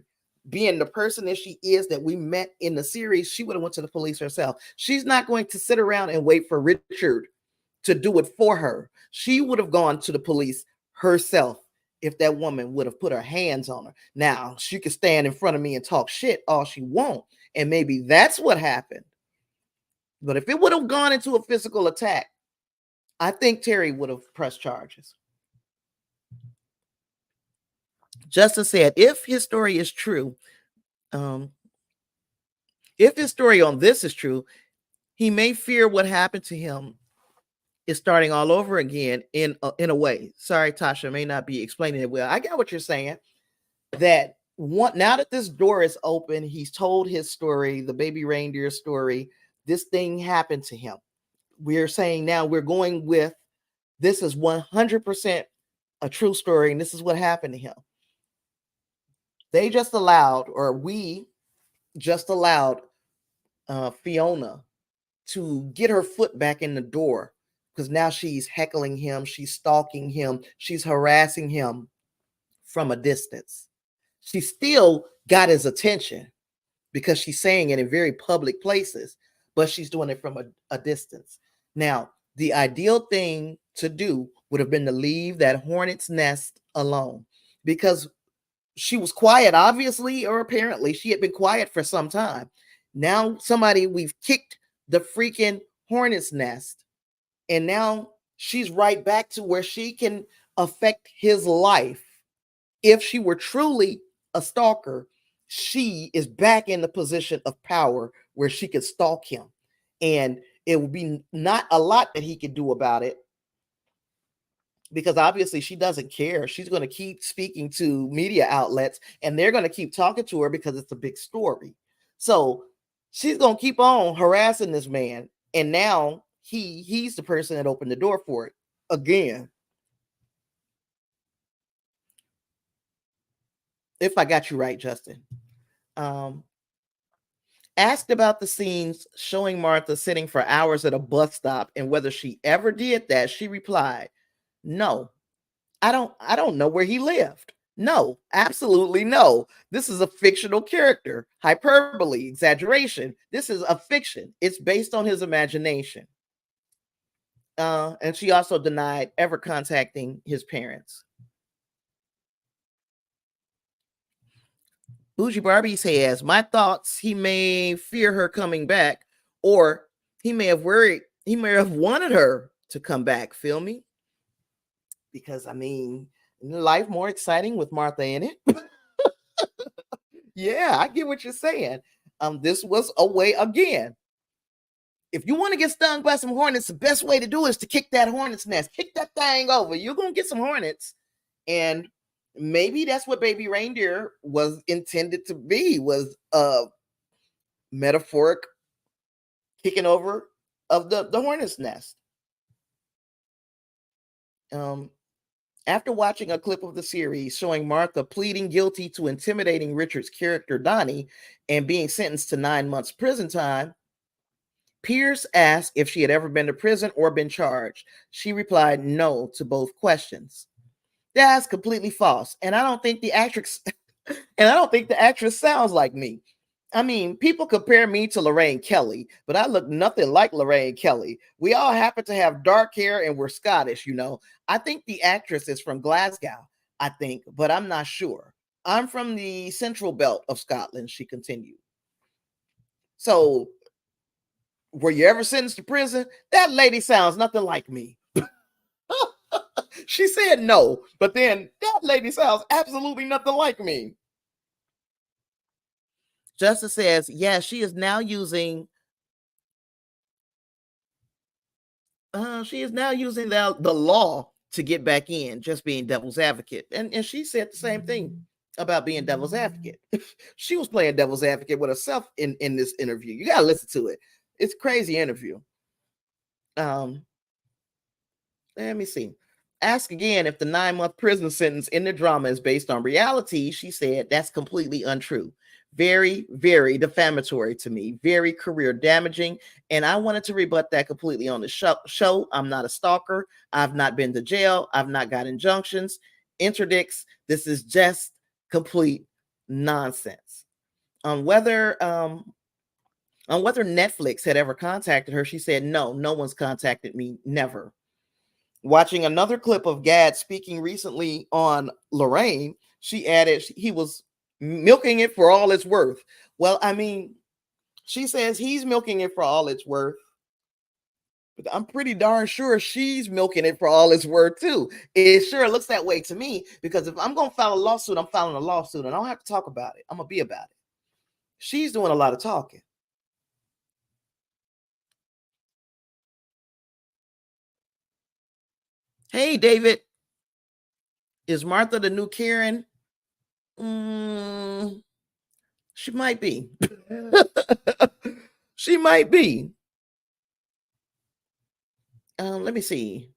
being the person that she is that we met in the series, she would have went to the police herself. She's not going to sit around and wait for Richard to do it for her. She would have gone to the police herself if that woman would have put her hands on her. Now, she could stand in front of me and talk shit all she wants, and maybe that's what happened. But if it would have gone into a physical attack, I think Terry would have pressed charges. Justin said, if his story is true, if his story on this is true, he may fear what happened to him is starting all over again in a way. Sorry, Tasha, may not be explaining it well. I get what you're saying. That now that this door is open, he's told his story, the baby reindeer story. This thing happened to him. We're saying now we're going with this is 100% a true story, and this is what happened to him. They just allowed, or we just allowed Fiona to get her foot back in the door, because now she's heckling him, she's stalking him, she's harassing him from a distance. She still got his attention because she's saying it in very public places, but she's doing it from a distance. Now, the ideal thing to do would have been to leave that hornet's nest alone, because she was quiet, obviously, or apparently she had been quiet for some time. Now we've kicked the freaking hornet's nest, and now she's right back to where she can affect his life. If she were truly a stalker, she is back in the position of power where she could stalk him, and it would be not a lot that he could do about it, because obviously she doesn't care. She's going to keep speaking to media outlets, and they're going to keep talking to her because it's a big story. So she's going to keep on harassing this man, and now he's the person that opened the door for it again. If I got you right, Justin. Asked about the scenes showing Martha sitting for hours at a bus stop and whether she ever did that, she replied, no, I don't know where he lived. No, absolutely no. This is a fictional character. Hyperbole, exaggeration. This is a fiction. It's based on his imagination. And she also denied ever contacting his parents. Bougie Barbie says, my thoughts, he may fear her coming back, or he may have wanted her to come back. Feel me? Because I mean, life more exciting with Martha in it. Yeah, I get what you're saying. This was a way again. If you want to get stung by some hornets, the best way to do it is to kick that hornet's nest. Kick that thing over. You're gonna get some hornets. And maybe that's what baby reindeer was intended to be, was a metaphoric kicking over of the hornet's nest. Um, After watching a clip of the series showing Martha pleading guilty to intimidating Richard's character Donnie and being sentenced to 9 months prison time, Piers asked if she had ever been to prison or been charged. She replied no to both questions. That's completely false. And I don't think the actress sounds like me. I mean, people compare me to Lorraine Kelly, but I look nothing like Lorraine Kelly. We all happen to have dark hair and we're Scottish, you know. I think the actress is from Glasgow, I think, but I'm not sure. I'm from the central belt of Scotland, she continued. So, were you ever sentenced to prison? That lady sounds nothing like me. She said no, but then that lady sounds absolutely nothing like me. Justice says, yeah, she is now using the law to get back in, just being devil's advocate. And she said the same thing about being devil's advocate. She was playing devil's advocate with herself in this interview. You gotta listen to it. It's a crazy interview. Um, Let me see. Ask again if the 9 month prison sentence in the drama is based on reality. She said that's completely untrue. Very, very defamatory to me, very career damaging. And I wanted to rebut that completely on the show. I'm not a stalker. I've not been to jail. I've not got injunctions, interdicts. This is just complete nonsense. On whether Netflix had ever contacted her, she said, no one's contacted me, never. Watching another clip of Gad speaking recently on Lorraine, she added he was milking it for all it's worth. Well, I mean, she says he's milking it for all it's worth, but I'm pretty darn sure she's milking it for all it's worth too. It sure looks that way to me, because if I'm going to file a lawsuit, I'm filing a lawsuit and I don't have to talk about it. I'm going to be about it. She's doing a lot of talking. Hey, David, is Martha the new Karen? Mm, she might be. She might be. Let me see.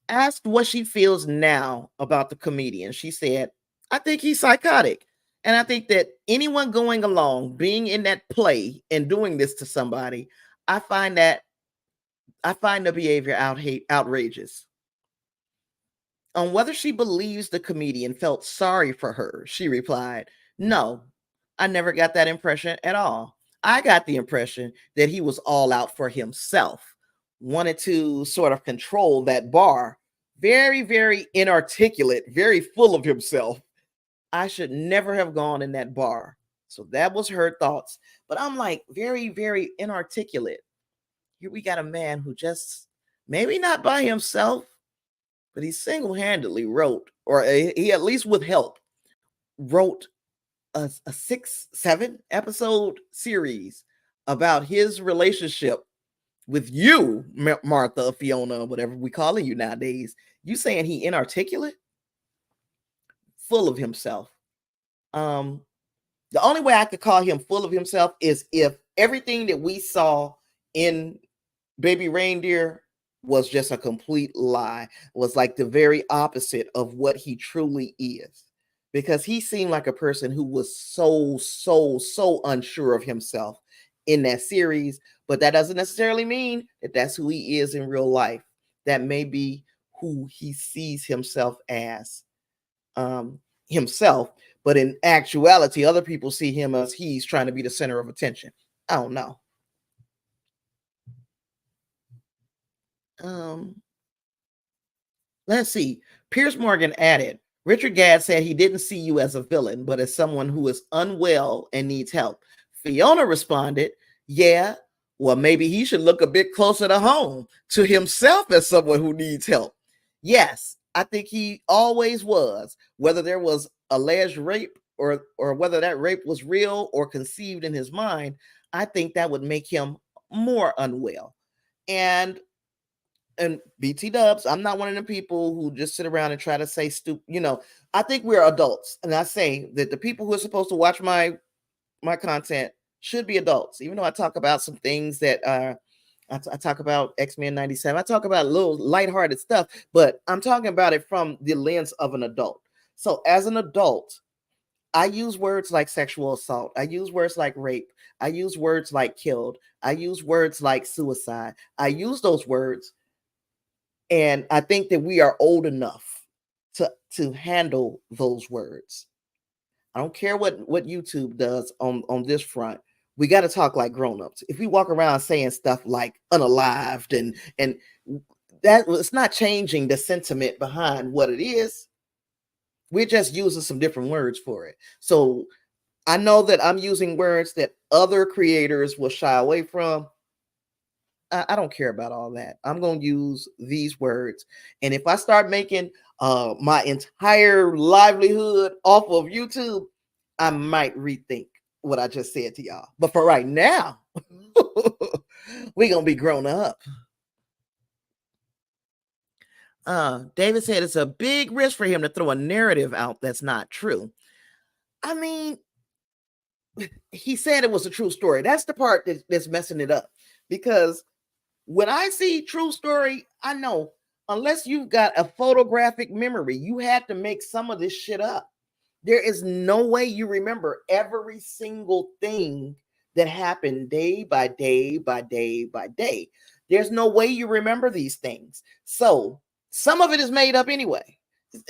Asked what she feels now about the comedian. She said, I think he's psychotic. And I think that anyone going along, being in that play and doing this to somebody, I find the behavior outrageous. On whether she believes the comedian felt sorry for her, she replied, no, I never got that impression at all. I got the impression that he was all out for himself, wanted to sort of control that bar. Very, very inarticulate, very full of himself. I should never have gone in that bar. So that was her thoughts. But I'm like, very, very inarticulate. Here we got a man who just, maybe not by himself, but he single-handedly wrote, or he at least with help, wrote a 6-7 episode series about his relationship with you, Martha, Fiona, whatever we calling you nowadays. You saying he inarticulate, full of himself. The only way I could call him full of himself is if everything that we saw in Baby Reindeer was just a complete lie, was like the very opposite of what he truly is. Because he seemed like a person who was so unsure of himself in that series. But that doesn't necessarily mean that that's who he is in real life. That may be who he sees himself as. himself, but in actuality, other people see him as he's trying to be the center of attention. I don't know. Um, let's see. Piers Morgan added, Richard Gadd said he didn't see you as a villain, but as someone who is unwell and needs help. Fiona responded, yeah, well, maybe he should look a bit closer to home to himself as someone who needs help. Yes, I think he always was, whether there was alleged rape or whether that rape was real or conceived in his mind, I think that would make him more unwell. And BT Dubs, I'm not one of the people who just sit around and try to say stupid. I think we're adults, and I say that the people who are supposed to watch my content should be adults. Even though I talk about some things that I talk about X-Men 97, I talk about a little lighthearted stuff, but I'm talking about it from the lens of an adult. So as an adult, I use words like sexual assault. I use words like rape. I use words like killed. I use words like suicide. I use those words, and I think that we are old enough to handle those words. I don't care what YouTube does on this front. We got to talk like grown-ups. If we walk around saying stuff like unalived and that, it's not changing the sentiment behind what it is. We're just using some different words for it. So I know that I'm using words that other creators will shy away from. I don't care about all that. I'm going to use these words. And if I start making my entire livelihood off of YouTube, I might rethink what I just said to y'all. But for right now, we're going to be grown up. David said it's a big risk for him to throw a narrative out that's not true. I mean, he said it was a true story. That's the part that's messing it up. Because when I see true story, I know unless you've got a photographic memory, you had to make some of this shit up. There is no way you remember every single thing that happened day by day by day by day. There's no way you remember these things. So some of it is made up anyway.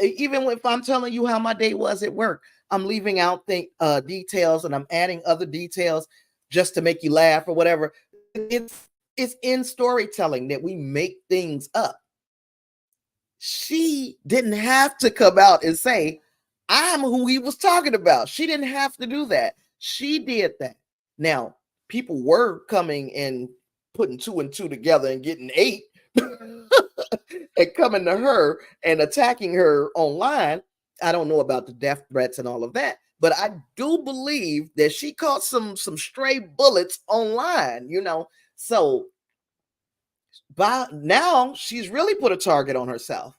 Even if I'm telling you how my day was at work, I'm leaving out details and I'm adding other details just to make you laugh or whatever. It's in storytelling that we make things up. She didn't have to come out and say, I'm who he was talking about. She didn't have to do that. She did that. Now, people were coming and putting two and two together and getting eight and coming to her and attacking her online. I don't know about the death threats and all of that, but I do believe that she caught some stray bullets online, So by now she's really put a target on herself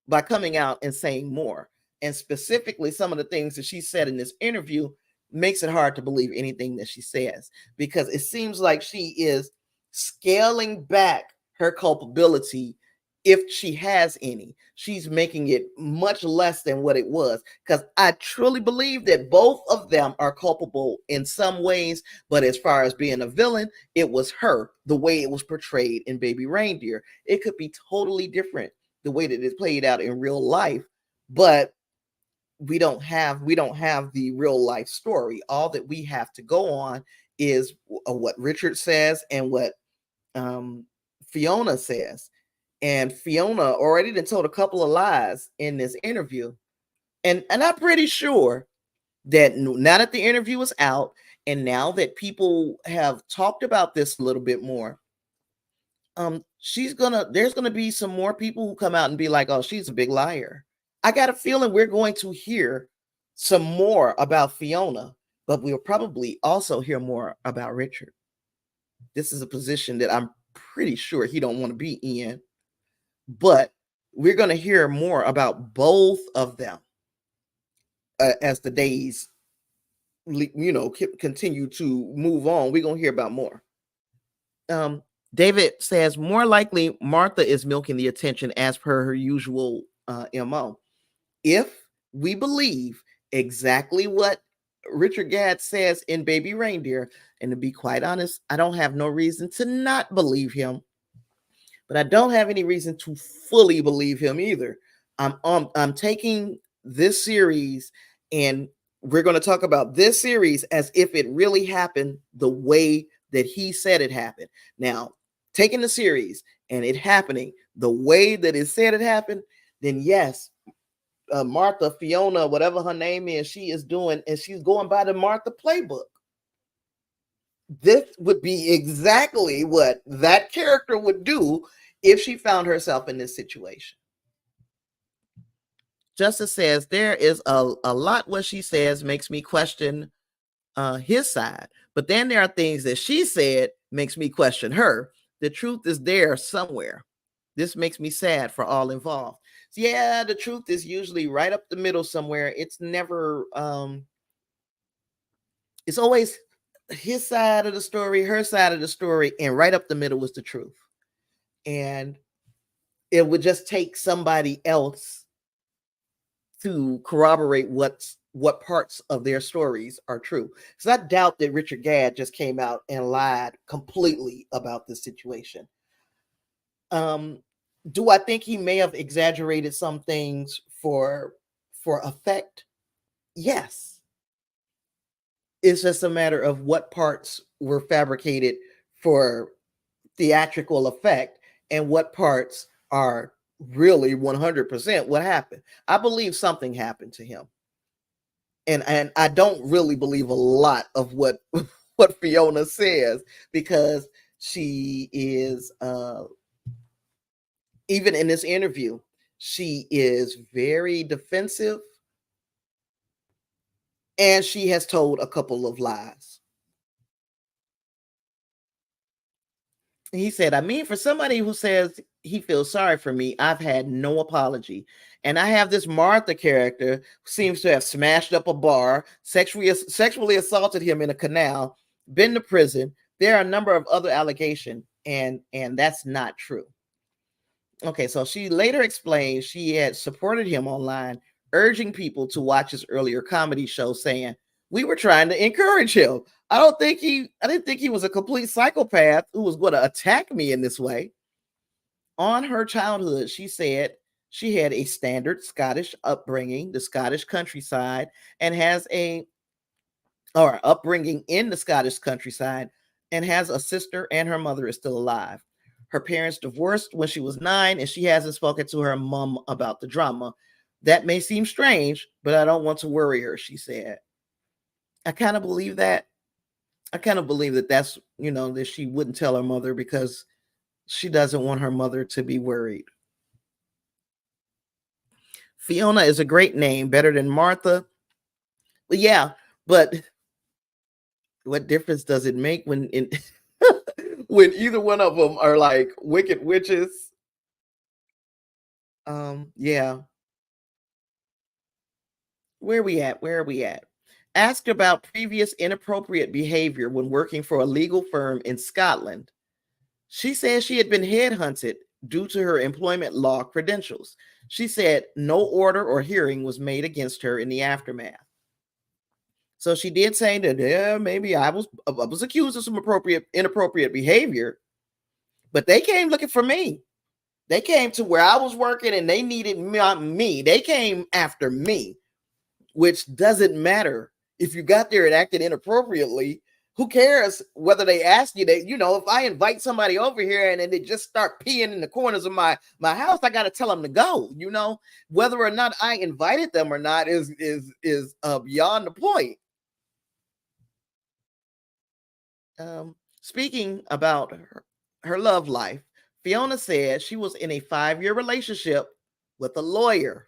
by coming out and saying more. And specifically, some of the things that she said in this interview makes it hard to believe anything that she says, because it seems like she is scaling back her culpability. If she has any, she's making it much less than what it was, because I truly believe that both of them are culpable in some ways. But as far as being a villain, it was her, the way it was portrayed in Baby Reindeer. It could be totally different the way that it played out in real life, but we don't have the real life story. All that we have to go on is what Richard says and what Fiona says. And Fiona already done told a couple of lies in this interview. And I'm pretty sure that now that the interview is out and now that people have talked about this a little bit more, there's gonna be some more people who come out and be like, oh, she's a big liar. I got a feeling we're going to hear some more about Fiona, but we'll probably also hear more about Richard. This is a position that I'm pretty sure he don't want to be in, but we're going to hear more about both of them as the days continue to move on. We're going to hear about more. David says more likely Martha is milking the attention as per her usual MO. If we believe exactly what Richard Gadd says in Baby Reindeer, and to be quite honest, I don't have no reason to not believe him, but I don't have any reason to fully believe him either. I'm taking this series, and we're going to talk about this series as if it really happened the way that he said it happened. Now, taking the series and it happening the way that it said it happened, then yes, Martha, Fiona, whatever her name is, she is doing, and she's going by the Martha playbook. This would be exactly what that character would do if she found herself in this situation. Justice says there is a lot what she says makes me question his side, but then there are things that she said makes me question her. The truth is there somewhere. This makes me sad for all involved. So yeah, the truth is usually right up the middle somewhere. It's never it's always his side of the story, her side of the story, and right up the middle was the truth. And it would just take somebody else to corroborate what parts of their stories are true. Because I doubt that Richard Gadd just came out and lied completely about this situation. Do I think he may have exaggerated some things for effect? Yes. It's just a matter of what parts were fabricated for theatrical effect and what parts are really 100% what happened. I believe something happened to him. And I don't really believe a lot of what what Fiona says, because she is even in this interview, she is very defensive, and she has told a couple of lies. He said, I mean, for somebody who says he feels sorry for me, I've had no apology. And I have this Martha character who seems to have smashed up a bar, sexually assaulted him in a canal, been to prison. There are a number of other allegations, and that's not true. Okay, so she later explained she had supported him online, urging people to watch his earlier comedy show, saying, we were trying to encourage him. I didn't think he was a complete psychopath who was going to attack me in this way. On her childhood, she said she had a standard Scottish upbringing, the Scottish countryside, and has or upbringing in the Scottish countryside, and has a sister, and her mother is still alive. Her parents divorced when she was 9, and she hasn't spoken to her mom about the drama. That may seem strange, but I don't want to worry her, she said. I kind of believe that. I kind of believe that that's, that she wouldn't tell her mother because she doesn't want her mother to be worried. Fiona is a great name, better than Martha. Well, yeah, but what difference does it make when when either one of them are like wicked witches? Yeah. Where are we at? Asked about previous inappropriate behavior when working for a legal firm in Scotland. She says she had been headhunted due to her employment law credentials. She said no order or hearing was made against her in the aftermath. So she did say that, yeah, maybe I was accused of some inappropriate behavior, but they came looking for me. They came to where I was working and they needed me. They came after me, which doesn't matter if you got there and acted inappropriately. Who cares whether they ask you that, if I invite somebody over here and then they just start peeing in the corners of my house, I got to tell them to go, whether or not I invited them or not is beyond the point. Speaking about her love life, Fiona said she was in a 5-year relationship with a lawyer.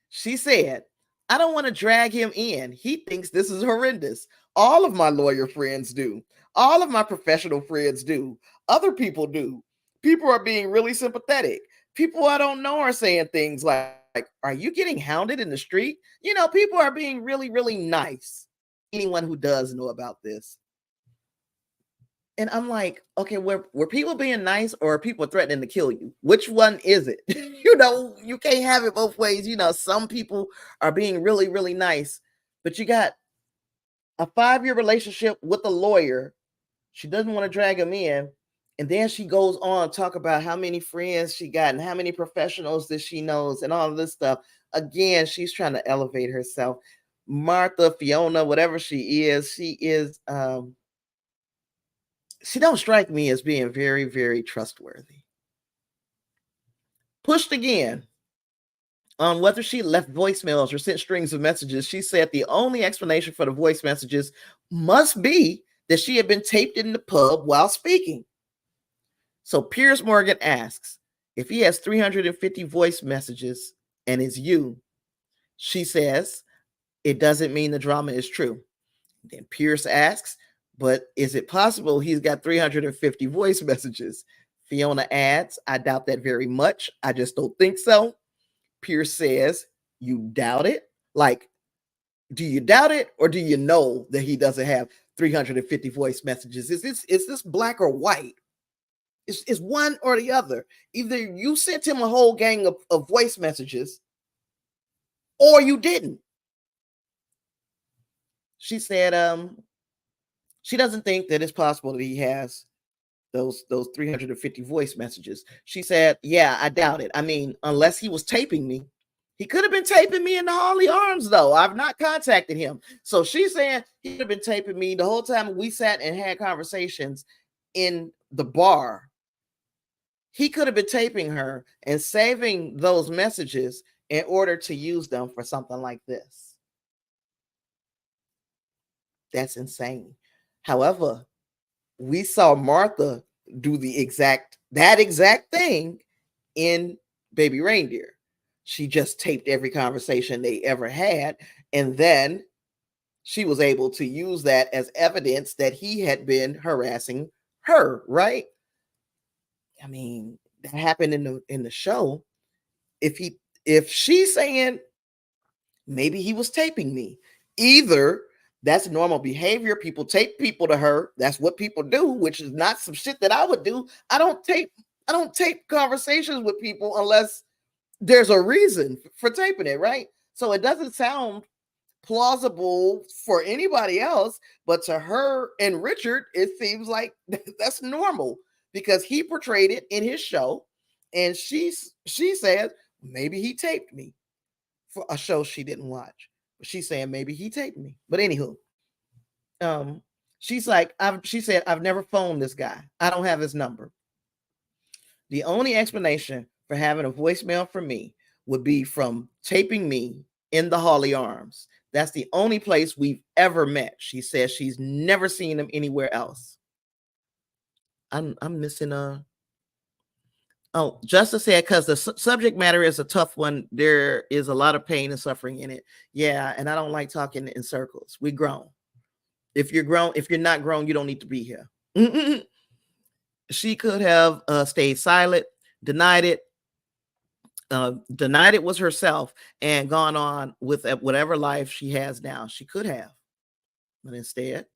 She said, I don't want to drag him in. He thinks this is horrendous. All of my lawyer friends do. All of my professional friends do. Other people do. People are being really sympathetic. People I don't know are saying things like, are you getting hounded in the street? People are being really, really nice. Anyone who does know about this. And I'm like, okay, were people being nice or are people threatening to kill you? Which one is it? You can't have it both ways. Some people are being really, really nice, but you got a 5-year relationship with a lawyer. She doesn't want to drag him in. And then she goes on talk about how many friends she got and how many professionals that she knows and all of this stuff. Again, she's trying to elevate herself. Martha, Fiona, whatever she is she don't strike me as being very, very trustworthy. Pushed again on whether she left voicemails or sent strings of messages, she said the only explanation for the voice messages must be that she had been taped in the pub while speaking. So Piers Morgan asks if he has 350 voice messages and it's you. She says it doesn't mean the drama is true. Then Piers asks, but is it possible he's got 350 voice messages? Fiona adds, I doubt that very much. I just don't think so. Piers says, you doubt it? Like, do you doubt it or do you know that he doesn't have 350 voice messages? Is this black or white? It's one or the other. Either you sent him a whole gang of voice messages or you didn't. She said she doesn't think that it's possible that he has those 350 voice messages. She said, yeah, I doubt it. I mean, unless he was taping me. He could have been taping me in the Harley Arms, though. I've not contacted him. So she's saying he could have been taping me the whole time we sat and had conversations in the bar. He could have been taping her and saving those messages in order to use them for something like this. That's insane. However, we saw Martha do that exact thing in Baby Reindeer. She just taped every conversation they ever had, and then she was able to use that as evidence that he had been harassing her, right? I mean, that happened in the show. If she's saying maybe he was taping me, either that's normal behavior. People tape people to her. That's what people do, which is not some shit that I would do. I don't tape conversations with people unless there's a reason for taping it, right? So it doesn't sound plausible for anybody else, but to her and Richard, it seems like that's normal because he portrayed it in his show, and she said maybe he taped me for a show she didn't watch. She's saying maybe he taped me. But anywho, she's like, she said, I've never phoned this guy. I don't have his number. The only explanation for having a voicemail from me would be from taping me in the Harley Arms. That's the only place we've ever met. She says she's never seen him anywhere else. I'm missing a. Oh, Justice said, because the subject matter is a tough one. There is a lot of pain and suffering in it. Yeah, and I don't like talking in circles. We grown. If you're grown, if you're not grown, you don't need to be here. She could have stayed silent, denied it was herself, and gone on with whatever life she has now. She could have, but instead,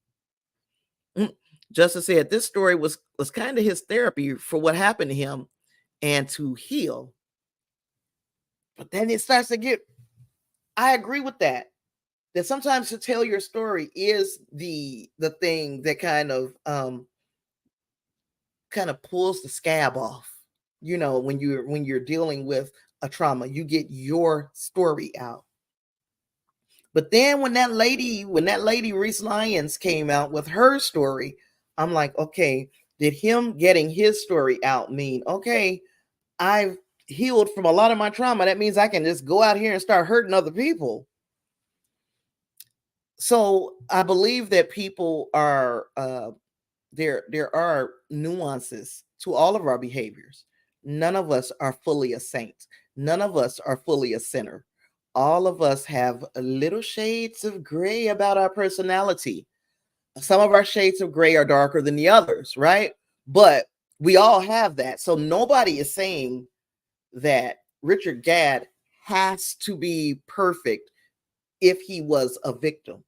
Justice said this story was kind of his therapy for what happened to him and to heal. But then it starts to get, I agree with that sometimes to tell your story is the thing that kind of pulls the scab off. You know, when you're dealing with a trauma, you get your story out. But then when that lady Reese Lyons came out with her story, I'm like, okay, did him getting his story out mean, okay, I've healed from a lot of my trauma. That means I can just go out here and start hurting other people. So I believe that people are there are nuances to all of our behaviors. None of us are fully a saint. None of us are fully a sinner. All of us have little shades of gray about our personality. Some of our shades of gray are darker than the others, right? But we all have that. So nobody is saying that Richard Gadd has to be perfect if he was a victim.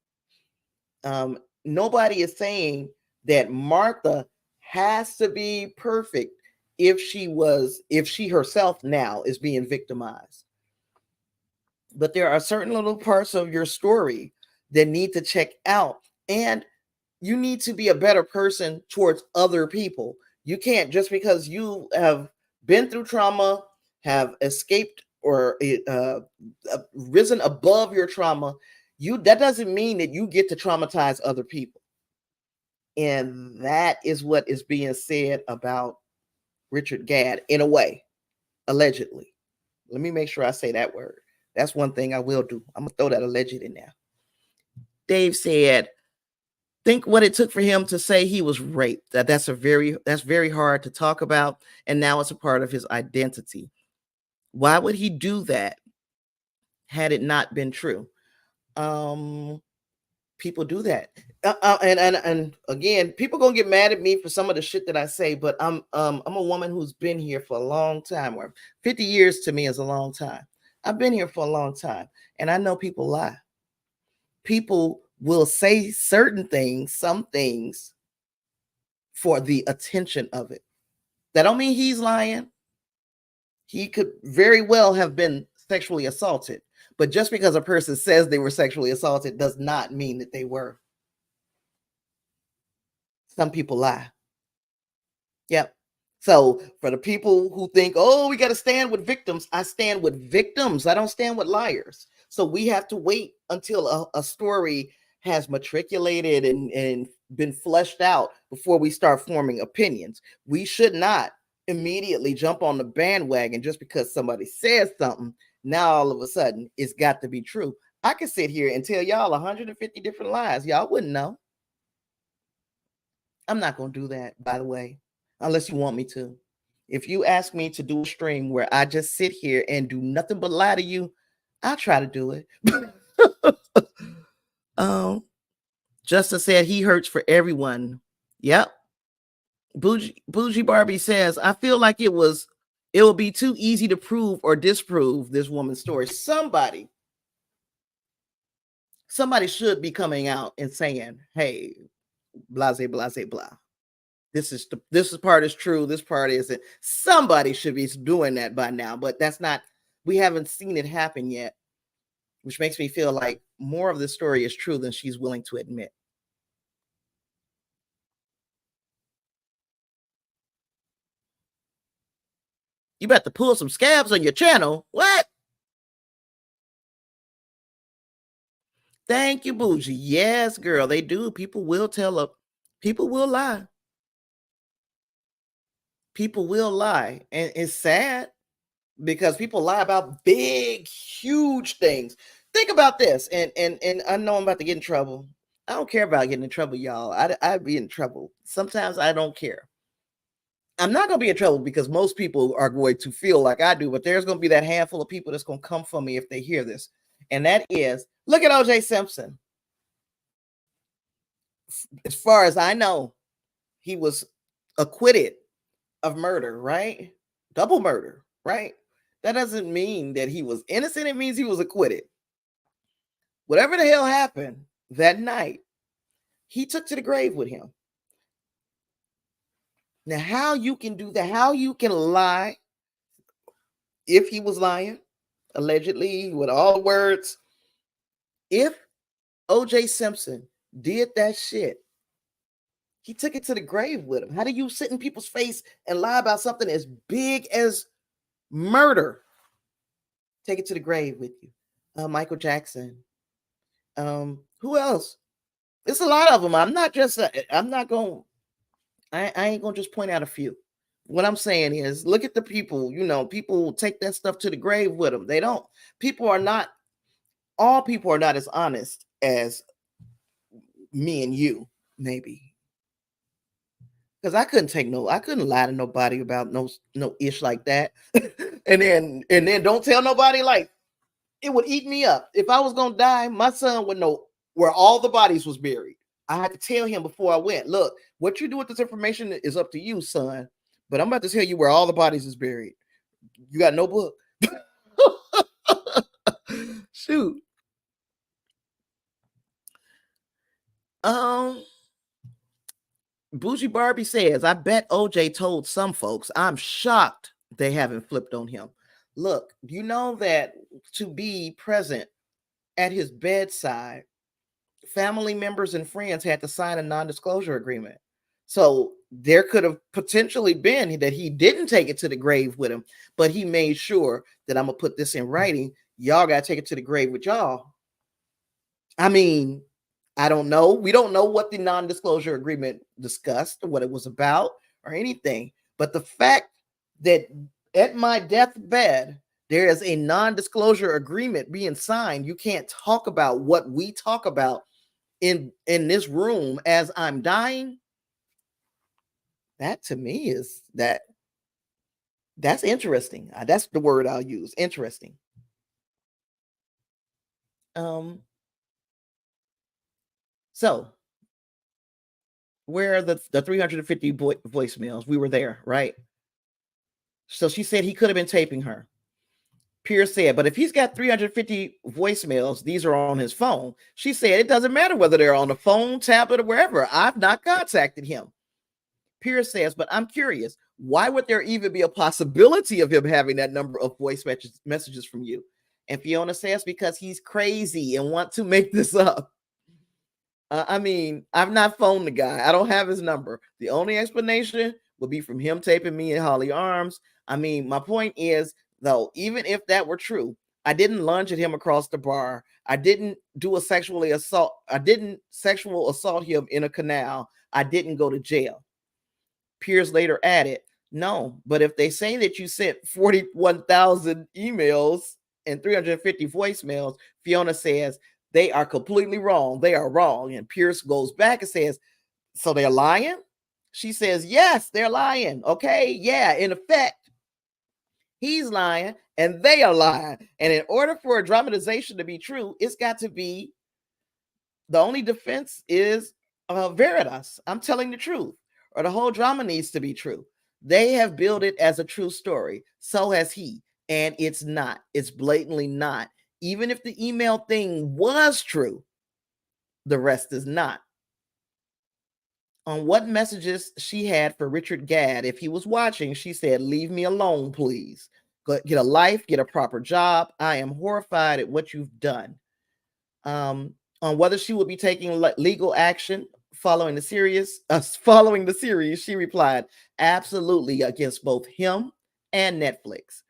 Nobody is saying that Martha has to be perfect if she herself now is being victimized. But there are certain little parts of your story that need to check out, and you need to be a better person towards other people. You can't, just because you have been through trauma, have escaped or risen above your trauma, that doesn't mean that you get to traumatize other people. And that is what is being said about Richard Gadd, in a way, allegedly. Let me make sure I say that word. That's one thing I will do. I'm gonna throw that alleged in there. Dave said, think what it took for him to say he was raped. That's very hard to talk about, and now it's a part of his identity. Why would he do that had it not been true? People do that. And again, people gonna get mad at me for some of the shit that I say, but I'm a woman who's been here for a long time. Or 50 years to me is a long time. I've been here for a long time, and I know people lie. People will say certain things, some things, for the attention of it. That don't mean he's lying. He could very well have been sexually assaulted, but just because a person says they were sexually assaulted does not mean that they were. Some people lie. Yep. So for the people who think, oh, we got to stand with victims, I stand with victims. I don't stand with liars. So we have to wait until a story has matriculated and been fleshed out before we start forming opinions. We should not immediately jump on the bandwagon just because somebody says something. Now all of a sudden it's got to be true. I can sit here and tell y'all 150 different lies. Y'all wouldn't know. I'm not going to do that, by the way, unless you want me to. If you ask me to do a stream where I just sit here and do nothing but lie to you, I'll try to do it. Justice said he hurts for everyone. Yep. Bougie Barbie says, I feel like it will be too easy to prove or disprove this woman's story. Somebody should be coming out and saying, hey, blase, blase, blah. This part is true. This part isn't. Somebody should be doing that by now, but we haven't seen it happen yet, which makes me feel like more of the story is true than she's willing to admit. You about to pull some scabs on your channel. What? Thank you, Bougie. Yes, girl, they do. People will people will lie. People will lie. And it's sad because people lie about big, huge things. Think about this. And I know I'm about to get in trouble. I don't care about getting in trouble, y'all. I'd be in trouble. Sometimes I don't care. I'm not going to be in trouble because most people are going to feel like I do, but there's going to be that handful of people that's going to come for me if they hear this. And that is, look at O.J. Simpson. As far as I know, he was acquitted of murder, right? Double murder, right? That doesn't mean that he was innocent. It means he was acquitted. Whatever the hell happened that night, he took to the grave with him. Now, how you can do that, how you can lie, if he was lying, allegedly, with all the words, if O.J. Simpson did that shit, he took it to the grave with him. How do you sit in people's face and lie about something as big as murder? Take it to the grave with you. Michael Jackson. Who else? There's a lot of them. I ain't gonna just point out a few. What I'm saying is, look at the people. People take that stuff to the grave with them. They don't. All people are not as honest as me and you, maybe. Because I couldn't lie to nobody about no ish like that. and then don't tell nobody, like, it would eat me up. If I was gonna die, my son would know where all the bodies was buried. I had to tell him before I went, look, what you do with this information is up to you, son. But I'm about to tell you where all the bodies is buried. You got no book. Shoot. Bougie Barbie says, I bet OJ told some folks. I'm shocked they haven't flipped on him. Look, you know that to be present at his bedside, family members and friends had to sign a non-disclosure agreement. So there could have potentially been that he didn't take it to the grave with him, but he made sure that I'm gonna put this in writing. Y'all gotta take it to the grave with y'all. I mean, I don't know. We don't know what the non-disclosure agreement discussed or what it was about or anything. But the fact that at my deathbed there is a non-disclosure agreement being signed, you can't talk about what we talk about in this room as I'm dying. That to me is that's interesting. That's the word I'll use. Interesting. Um. So where are the 350 voicemails? We were there, right? So she said he could have been taping her. Piers said, but if he's got 350 voicemails, these are on his phone. She said, it doesn't matter whether they're on the phone, tablet, or wherever. I've not contacted him. Piers says, but I'm curious, why would there even be a possibility of him having that number of voice messages from you? And Fiona says, because he's crazy and want to make this up. I mean, I've not phoned the guy. I don't have his number. The only explanation would be from him taping me in Holly Arms. I mean, my point is, though, even if that were true, I didn't lunge at him across the bar. I didn't do a sexually assault. I didn't sexual assault him in a canal. I didn't go to jail. Piers later added, no, but if they say that you sent 41,000 emails and 350 voicemails, Fiona says, they are completely wrong. They are wrong. And Piers goes back and says, so they're lying? She says, yes, they're lying. Okay. Yeah. In effect, he's lying and they are lying. And in order for a dramatization to be true, it's got to be the only defense is veritas. I'm telling the truth, or the whole drama needs to be true. They have billed it as a true story. So has he. And it's not. It's blatantly not. Even if the email thing was true, the rest is not. On what messages she had for Richard Gadd, if he was watching, she said, leave me alone, please. Get a life, get a proper job. I am horrified at what you've done. On whether she would be taking legal action following the series, she replied, absolutely, against both him and Netflix.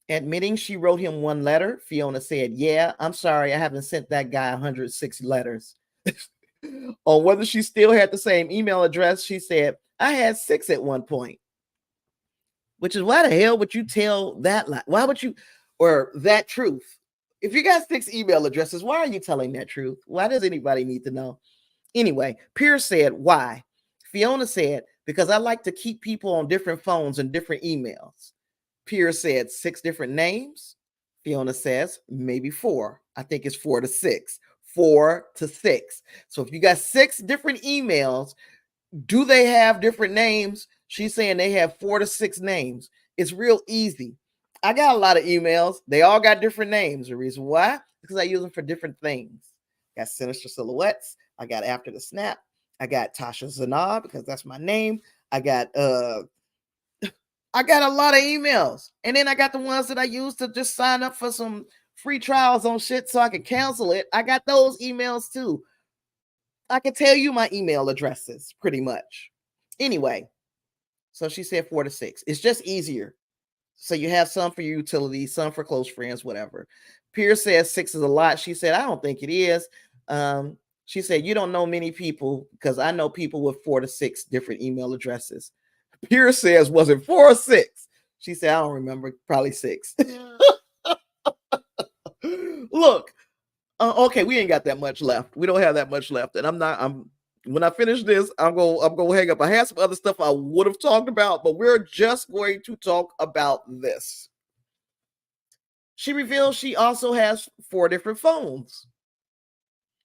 Admitting she wrote him one letter, Fiona said, yeah, I'm sorry, I haven't sent that guy 106 letters. On whether she still had the same email address, she said, I had 6 at one point. Which is, why the hell would you tell that lie? Why would you, or that truth? If you got 6 email addresses, why are you telling that truth? Why does anybody need to know? Anyway, Piers said, why? Fiona said, because I like to keep people on different phones and different emails. Piers said, 6 different names. Fiona says, maybe 4. I think it's 4 to 6. 4 to 6. So if you got 6 different emails, do they have different names? She's saying they have 4 to 6 names. It's real easy. I got a lot of emails. They all got different names. The reason why? Because I use them for different things. I got Sinister Silhouettes. I got After the Snap. I got Tasha Zanab because that's my name. I got a lot of emails. And then I got the ones that I use to just sign up for some free trials on shit so I can cancel it. I got those emails too. I can tell you my email addresses pretty much. Anyway, so she said 4 to 6. It's just easier. So you have some for your utilities, some for close friends, whatever. Piers says 6 is a lot. She said, I don't think it is. She said, you don't know many people because I know people with 4 to 6 different email addresses. Piers says, was it 4 or 6? She said, I don't remember, probably 6. Look, okay, we ain't got that much left. We don't have that much left. And when I finish this, I'm gonna hang up. I had some other stuff I would have talked about, but we're just going to talk about this. She reveals she also has 4 different phones.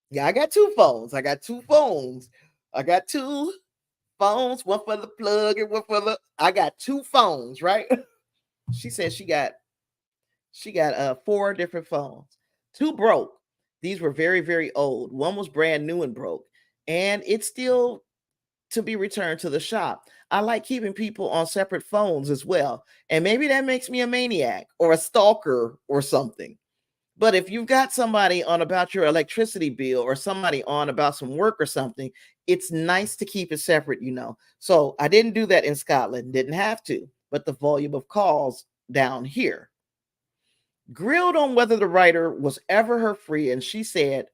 Yeah, I got 2 phones. I got 2 phones. One for the plug and one for the. I got 2 phones, right? She said she got 4 different phones. 2 broke. These were very, very old. One was brand new and broke, and it's still to be returned to the shop. I like keeping people on separate phones as well. And maybe that makes me a maniac or a stalker or something. But if you've got somebody on about your electricity bill or somebody on about some work or something, it's nice to keep it separate, you know. So I didn't do that in Scotland, didn't have to, but the volume of calls down here. Grilled on whether the writer was ever her friend, she said,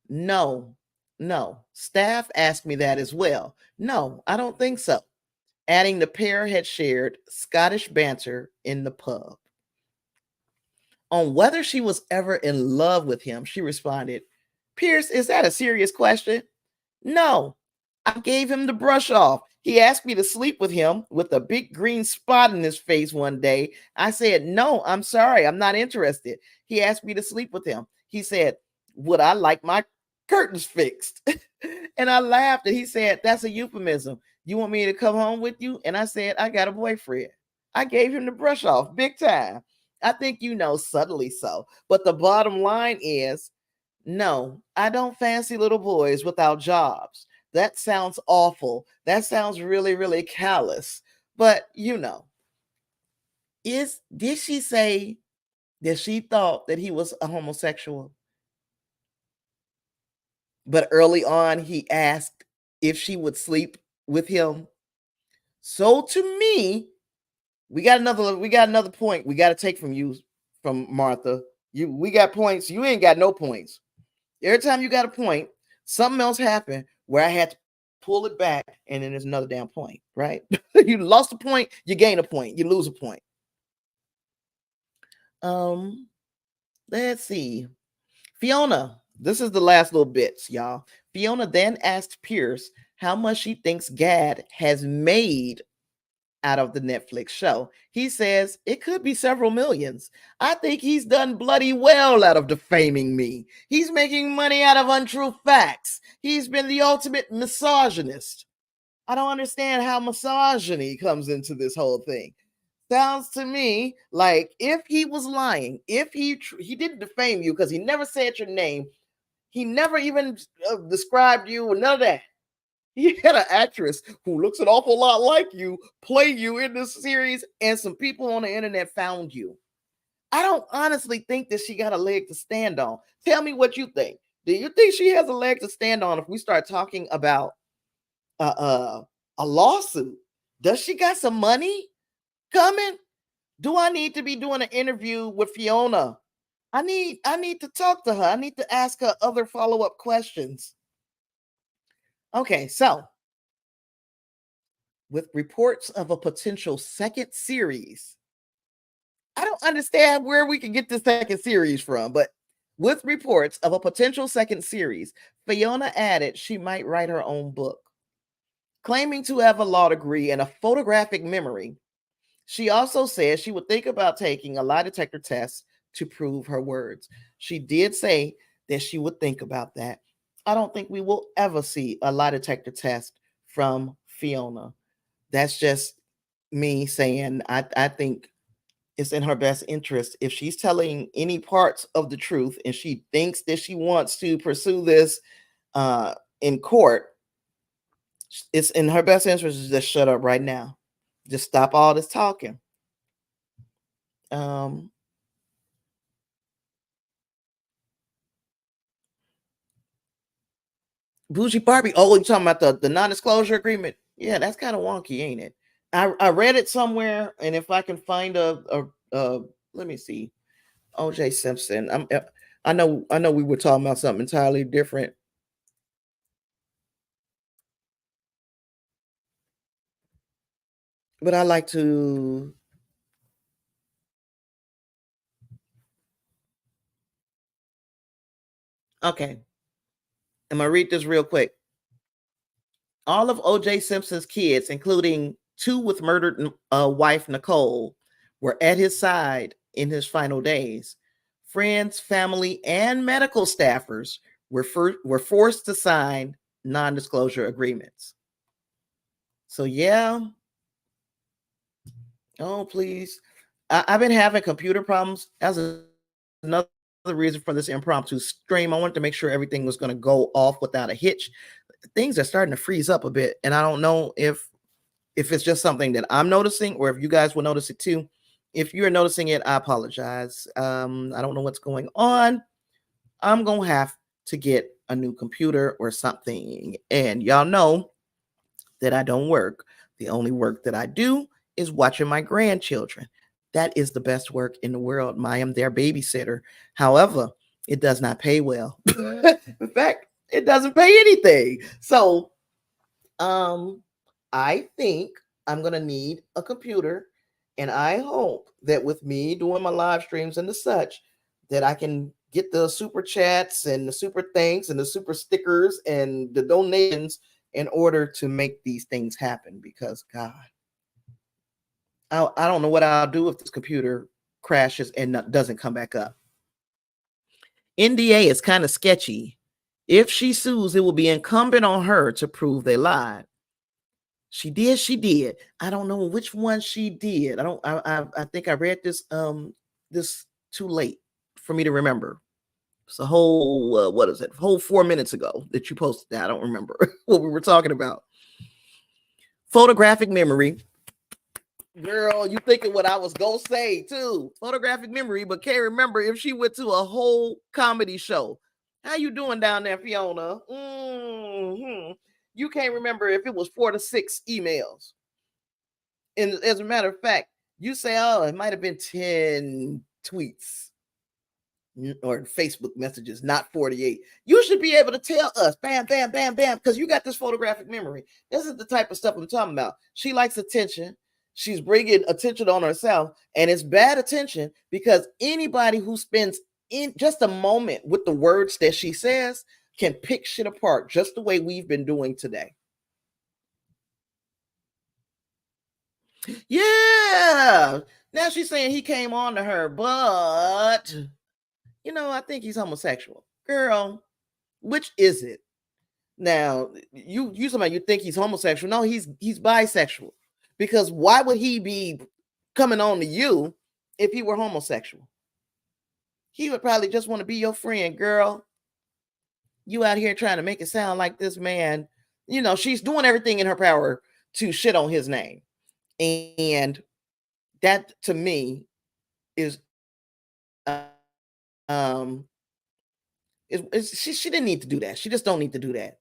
no, no. Staff asked me that as well. No, I don't think so. Adding the pair had shared Scottish banter in the pub. On whether she was ever in love with him, she responded, Piers, is that a serious question? No, I gave him the brush off. He asked me to sleep with him with a big green spot in his face one day. I said, no, I'm sorry, I'm not interested. He asked me to sleep with him. He said, would I like my curtains fixed? And I laughed and he said, that's a euphemism. You want me to come home with you? And I said, I got a boyfriend. I gave him the brush off big time. I think you know, subtly so. But the bottom line is, no, I don't fancy little boys without jobs. That sounds awful. That sounds really, really callous. But you know, did she say that she thought that he was a homosexual? But early on, he asked if she would sleep with him. So to me, we got another point we got to take from you, from Martha. We got points. You ain't got no points. Every time you got a point, something else happened where I had to pull it back, and then there's another damn point, right? You lost a point, you gain a point, you lose a point. Let's see. Fiona, this is the last little bits, y'all. Fiona then asked Piers how much she thinks Gad has made out of the Netflix show. He says it could be several millions. I think he's done bloody well out of defaming me. He's making money out of untrue facts. He's been the ultimate misogynist. I don't understand how misogyny comes into this whole thing. Sounds to me like if he was lying, if he didn't defame you because he never said your name, he never even described you, none of that. He had an actress who looks an awful lot like you play you in this series, and some people on the internet found you. I don't honestly think that she got a leg to stand on. Tell me what you think. Do you think she has a leg to stand on if we start talking about a lawsuit? Does she got some money coming? Do I need to be doing an interview with Fiona? I need to talk to her. I need to ask her other follow-up questions. Okay, so with reports of a potential second series, I don't understand where we can get the second series from, but with reports of a potential second series, Fiona added she might write her own book. Claiming to have a law degree and a photographic memory, she also said she would think about taking a lie detector test to prove her words. She did say that she would think about that. I don't think we will ever see a lie detector test from Fiona. That's just me saying I think it's in her best interest. If she's telling any parts of the truth and she thinks that she wants to pursue this in court, it's in her best interest to just shut up right now. Just stop all this talking. Bougie Barbie. Oh, you talking about the non-disclosure agreement? Yeah, that's kind of wonky, ain't it? I read it somewhere, and if I can find a let me see, OJ Simpson. I know we were talking about something entirely different. But I like to okay. I'm gonna read this real quick. All of OJ Simpson's kids, including two with murdered wife Nicole, were at his side in his final days. Friends, family, and medical staffers were forced to sign non-disclosure agreements. So yeah. Oh, please. I've been having computer problems. As another reason for this impromptu stream. I wanted to make sure everything was going to go off without a hitch. Things are starting to freeze up a bit, and I don't know if it's just something that I'm noticing or if you guys will notice it too. if you're noticing it, I apologize. I don't know what's going on. I'm going to have to get a new computer or something. And y'all know that I don't work. The only work that I do is watching my grandchildren. That is the best work in the world. I am their babysitter. However, it does not pay well. In fact, it doesn't pay anything. So, I think I'm gonna need a computer, and I hope that with me doing my live streams and the such, that I can get the super chats and the super thanks and the super stickers and the donations in order to make these things happen. Because God, I don't know what I'll do if this computer crashes and doesn't come back up. NDA is kind of sketchy. If she sues, it will be incumbent on her to prove they lied. She did. She did. I don't know which one she did. I don't. I think I read this too late for me to remember. It's a whole what is it? A whole 4 minutes ago that you posted that. I don't remember what we were talking about. Photographic memory. Girl, you thinking what I was gonna say too? Photographic memory, but can't remember if she went to a whole comedy show. How you doing down there, Fiona? You can't remember if it was 4 to 6 emails. And as a matter of fact, you say, oh, it might have been 10 tweets or Facebook messages, not 48. You should be able to tell us, bam, bam, bam, bam, because you got this photographic memory. This is the type of stuff I'm talking about. She likes attention. She's bringing attention on herself, and it's bad attention because anybody who spends in just a moment with the words that she says can pick shit apart just the way we've been doing today. Yeah. Now she's saying he came on to her, but I think he's homosexual. Girl, which is it? Now, you somebody you think he's homosexual. No, he's bisexual. Because why would he be coming on to you if he were homosexual? He would probably just want to be your friend, girl. You out here trying to make it sound like this man, she's doing everything in her power to shit on his name. And that to me is um she didn't need to do that. She just don't need to do that.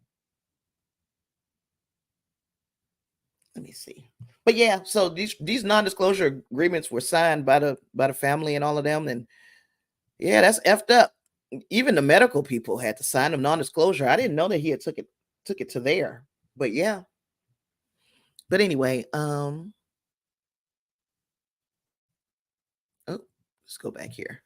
Let me see. But yeah, so these non-disclosure agreements were signed by the family and all of them, and yeah, that's effed up. Even the medical people had to sign them non-disclosure. I didn't know that he had took it to there, but yeah. But anyway, oh, let's go back here.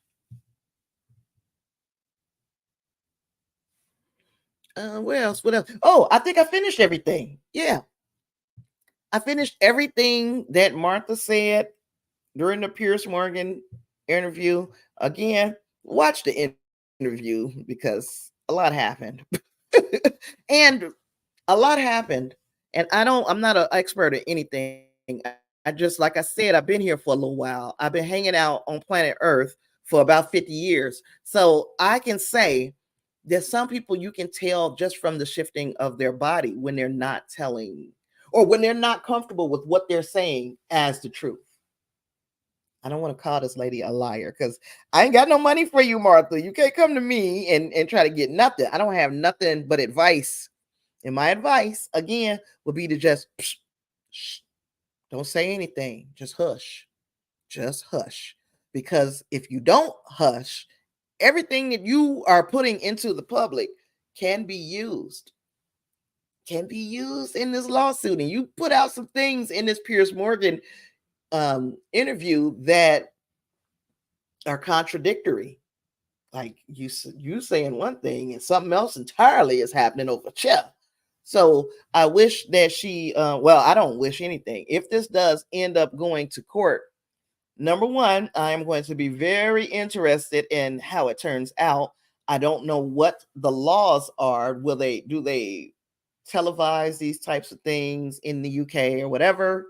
What else? What else? Oh, I think I finished everything. Yeah, I finished everything that Martha said during the Piers Morgan interview. Again, watch the interview because a lot happened. And a lot happened. And I'm not an expert at anything. I just, like I said, I've been here for a little while. I've been hanging out on planet Earth for about 50 years. So I can say there's some people you can tell just from the shifting of their body when they're not telling or when they're not comfortable with what they're saying as the truth. I don't want to call this lady a liar because I ain't got no money for you, Martha. You can't come to me and try to get nothing. I don't have nothing but advice. And my advice, again, would be to just shh, don't say anything. Just hush. Just hush. Because if you don't hush, everything that you are putting into the public can be used. Can be used in this lawsuit. And you put out some things in this Piers Morgan interview that are contradictory. Like you saying one thing and something else entirely is happening over here. So I wish that she well, I don't wish anything. If this does end up going to court, number one, I am going to be very interested in how it turns out. I don't know what the laws are. Do they televise these types of things in the UK or whatever?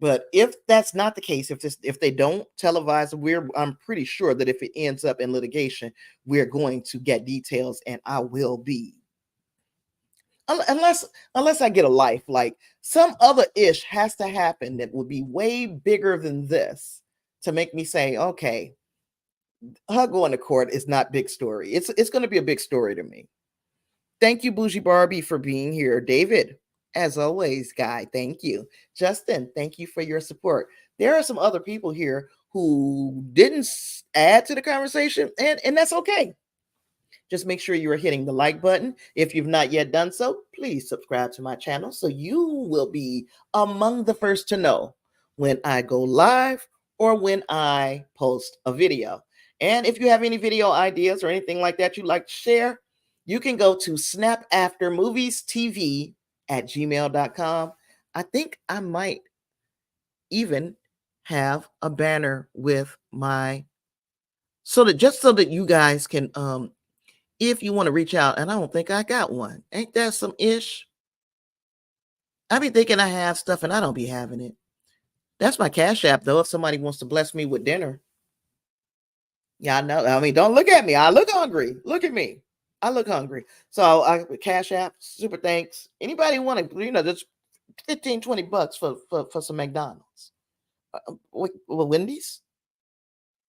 But if that's not the case, if they don't televise, I'm pretty sure that if it ends up in litigation, we're going to get details, and I will be unless I get a life, like some other ish has to happen that would be way bigger than this. to make me say, okay, her going to court is not big story. It's going to be a big story to me. Thank you, Bougie Barbie, for being here. David, as always, guy, thank you. Justin, thank you for your support. There are some other people here who didn't add to the conversation, and that's okay. Just make sure you are hitting the like button. If you've not yet done so, please subscribe to my channel so you will be among the first to know when I go live or when I post a video. And if you have any video ideas or anything like that you'd like to share, you can go to snapaftermoviestv@gmail.com. I think I might even have a banner with my so that you guys can if you want to reach out, and I don't think I got one. Ain't that some ish? I be thinking I have stuff and I don't be having it. That's my Cash App though. If somebody wants to bless me with dinner. Yeah, I know. I mean, don't look at me. I look hungry. Look at me. I look hungry. So I Cash App, super thanks. Anybody want to, just 15, 20 bucks for some McDonald's. Wendy's?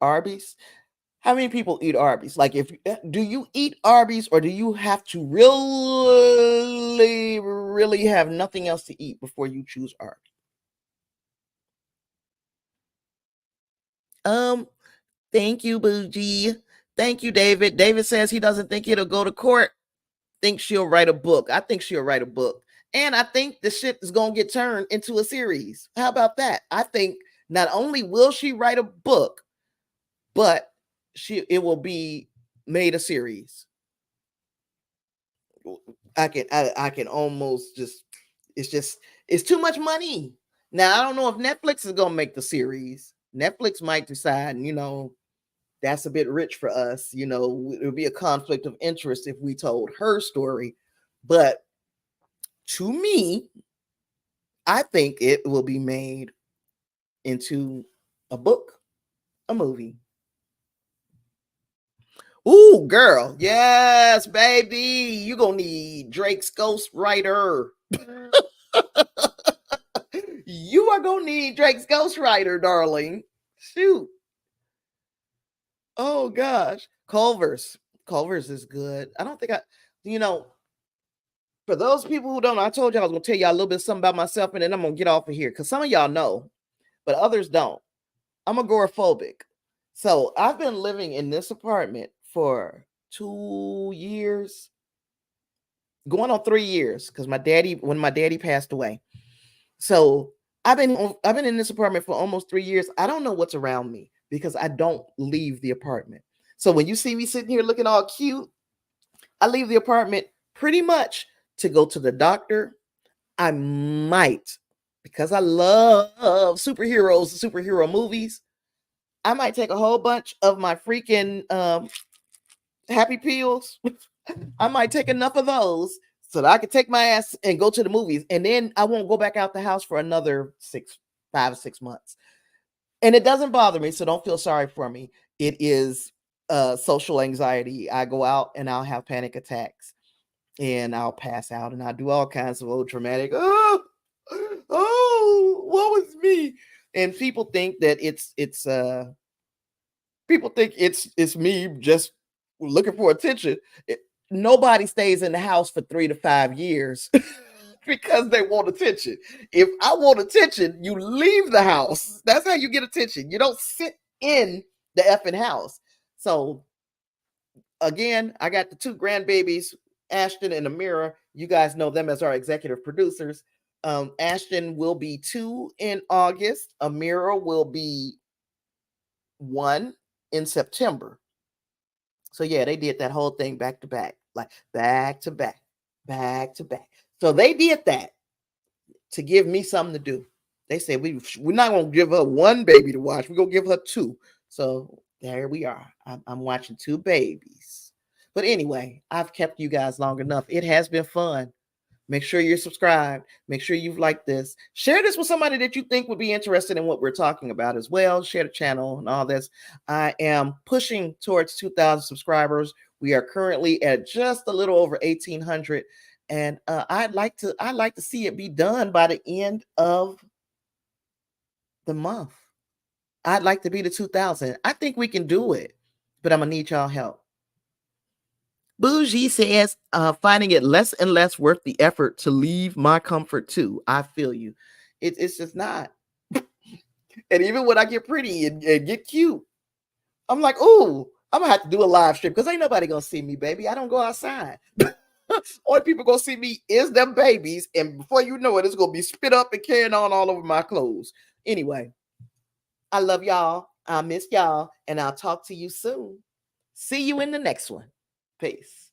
Arby's? How many people eat Arby's? Like, do you eat Arby's or do you have to really, really have nothing else to eat before you choose Arby's? Thank you, Bougie. Thank you, David. David says he doesn't think it'll go to court. Thinks she'll write a book. I think she'll write a book. And I think the shit is going to get turned into a series. How about that? I think not only will she write a book, but it will be made a series. I can almost it's too much money. Now I don't know if Netflix is gonna make the series. Netflix might decide, that's a bit rich for us. It would be a conflict of interest if we told her story. But to me, I think it will be made into a book, a movie. Ooh, girl. Yes, baby. You're going to need Drake's ghostwriter. You are going to need Drake's ghostwriter, darling. Shoot. Oh, gosh. Culver's. Culver's is good. I don't think for those people who don't know, I told you I was going to tell y'all a little bit something about myself, and then I'm going to get off of here because some of y'all know, but others don't. I'm agoraphobic. So I've been living in this apartment for 2 years, going on 3 years, because when my daddy passed away. So I've been in this apartment for almost 3 years. I don't know what's around me because I don't leave the apartment. So when you see me sitting here looking all cute, I leave the apartment pretty much to go to the doctor. I might, because I love superheroes and superhero movies, I might take a whole bunch of my freaking happy pills. I might take enough of those so that I can take my ass and go to the movies. And then I won't go back out the house for another 5 or 6 months. And it doesn't bother me, so don't feel sorry for me. It is social anxiety. I go out and I'll have panic attacks and I'll pass out and I'll do all kinds of old traumatic, what was me? And people think that it's me just looking for attention. Nobody stays in the house for 3 to 5 years because they want attention. If I want attention, you leave the house. That's how you get attention. You don't sit in the effing house. So again, I got the 2 grandbabies, Ashton and Amira. You guys know them as our executive producers. Ashton will be 2 in August. Amira will be 1 in September. So yeah, they did that whole thing back to back, like back to back, back to back. So they did that to give me something to do. They said we're not gonna give her 1 baby to watch. We're gonna give her 2. So there we are. I'm watching 2 babies. But anyway, I've kept you guys long enough. It has been fun. Make sure you're subscribed. Make sure you've liked this. Share this with somebody that you think would be interested in what we're talking about as well. Share the channel and all this. I am pushing towards 2,000 subscribers. We are currently at just a little over 1,800, and I'd like to see it be done by the end of the month. I'd like to be the 2000. I think we can do it, but I'm gonna need y'all help. Bougie says, finding it less and less worth the effort to leave my comfort too. I feel you. It's just not. And even when I get pretty and get cute, I'm like, ooh, I'm gonna have to do a live stream because ain't nobody gonna see me, baby. I don't go outside. Only people gonna see me is them babies, and before you know it, it's gonna be spit up and carrying on all over my clothes. Anyway, I love y'all. I miss y'all, and I'll talk to you soon. See you in the next one. Peace.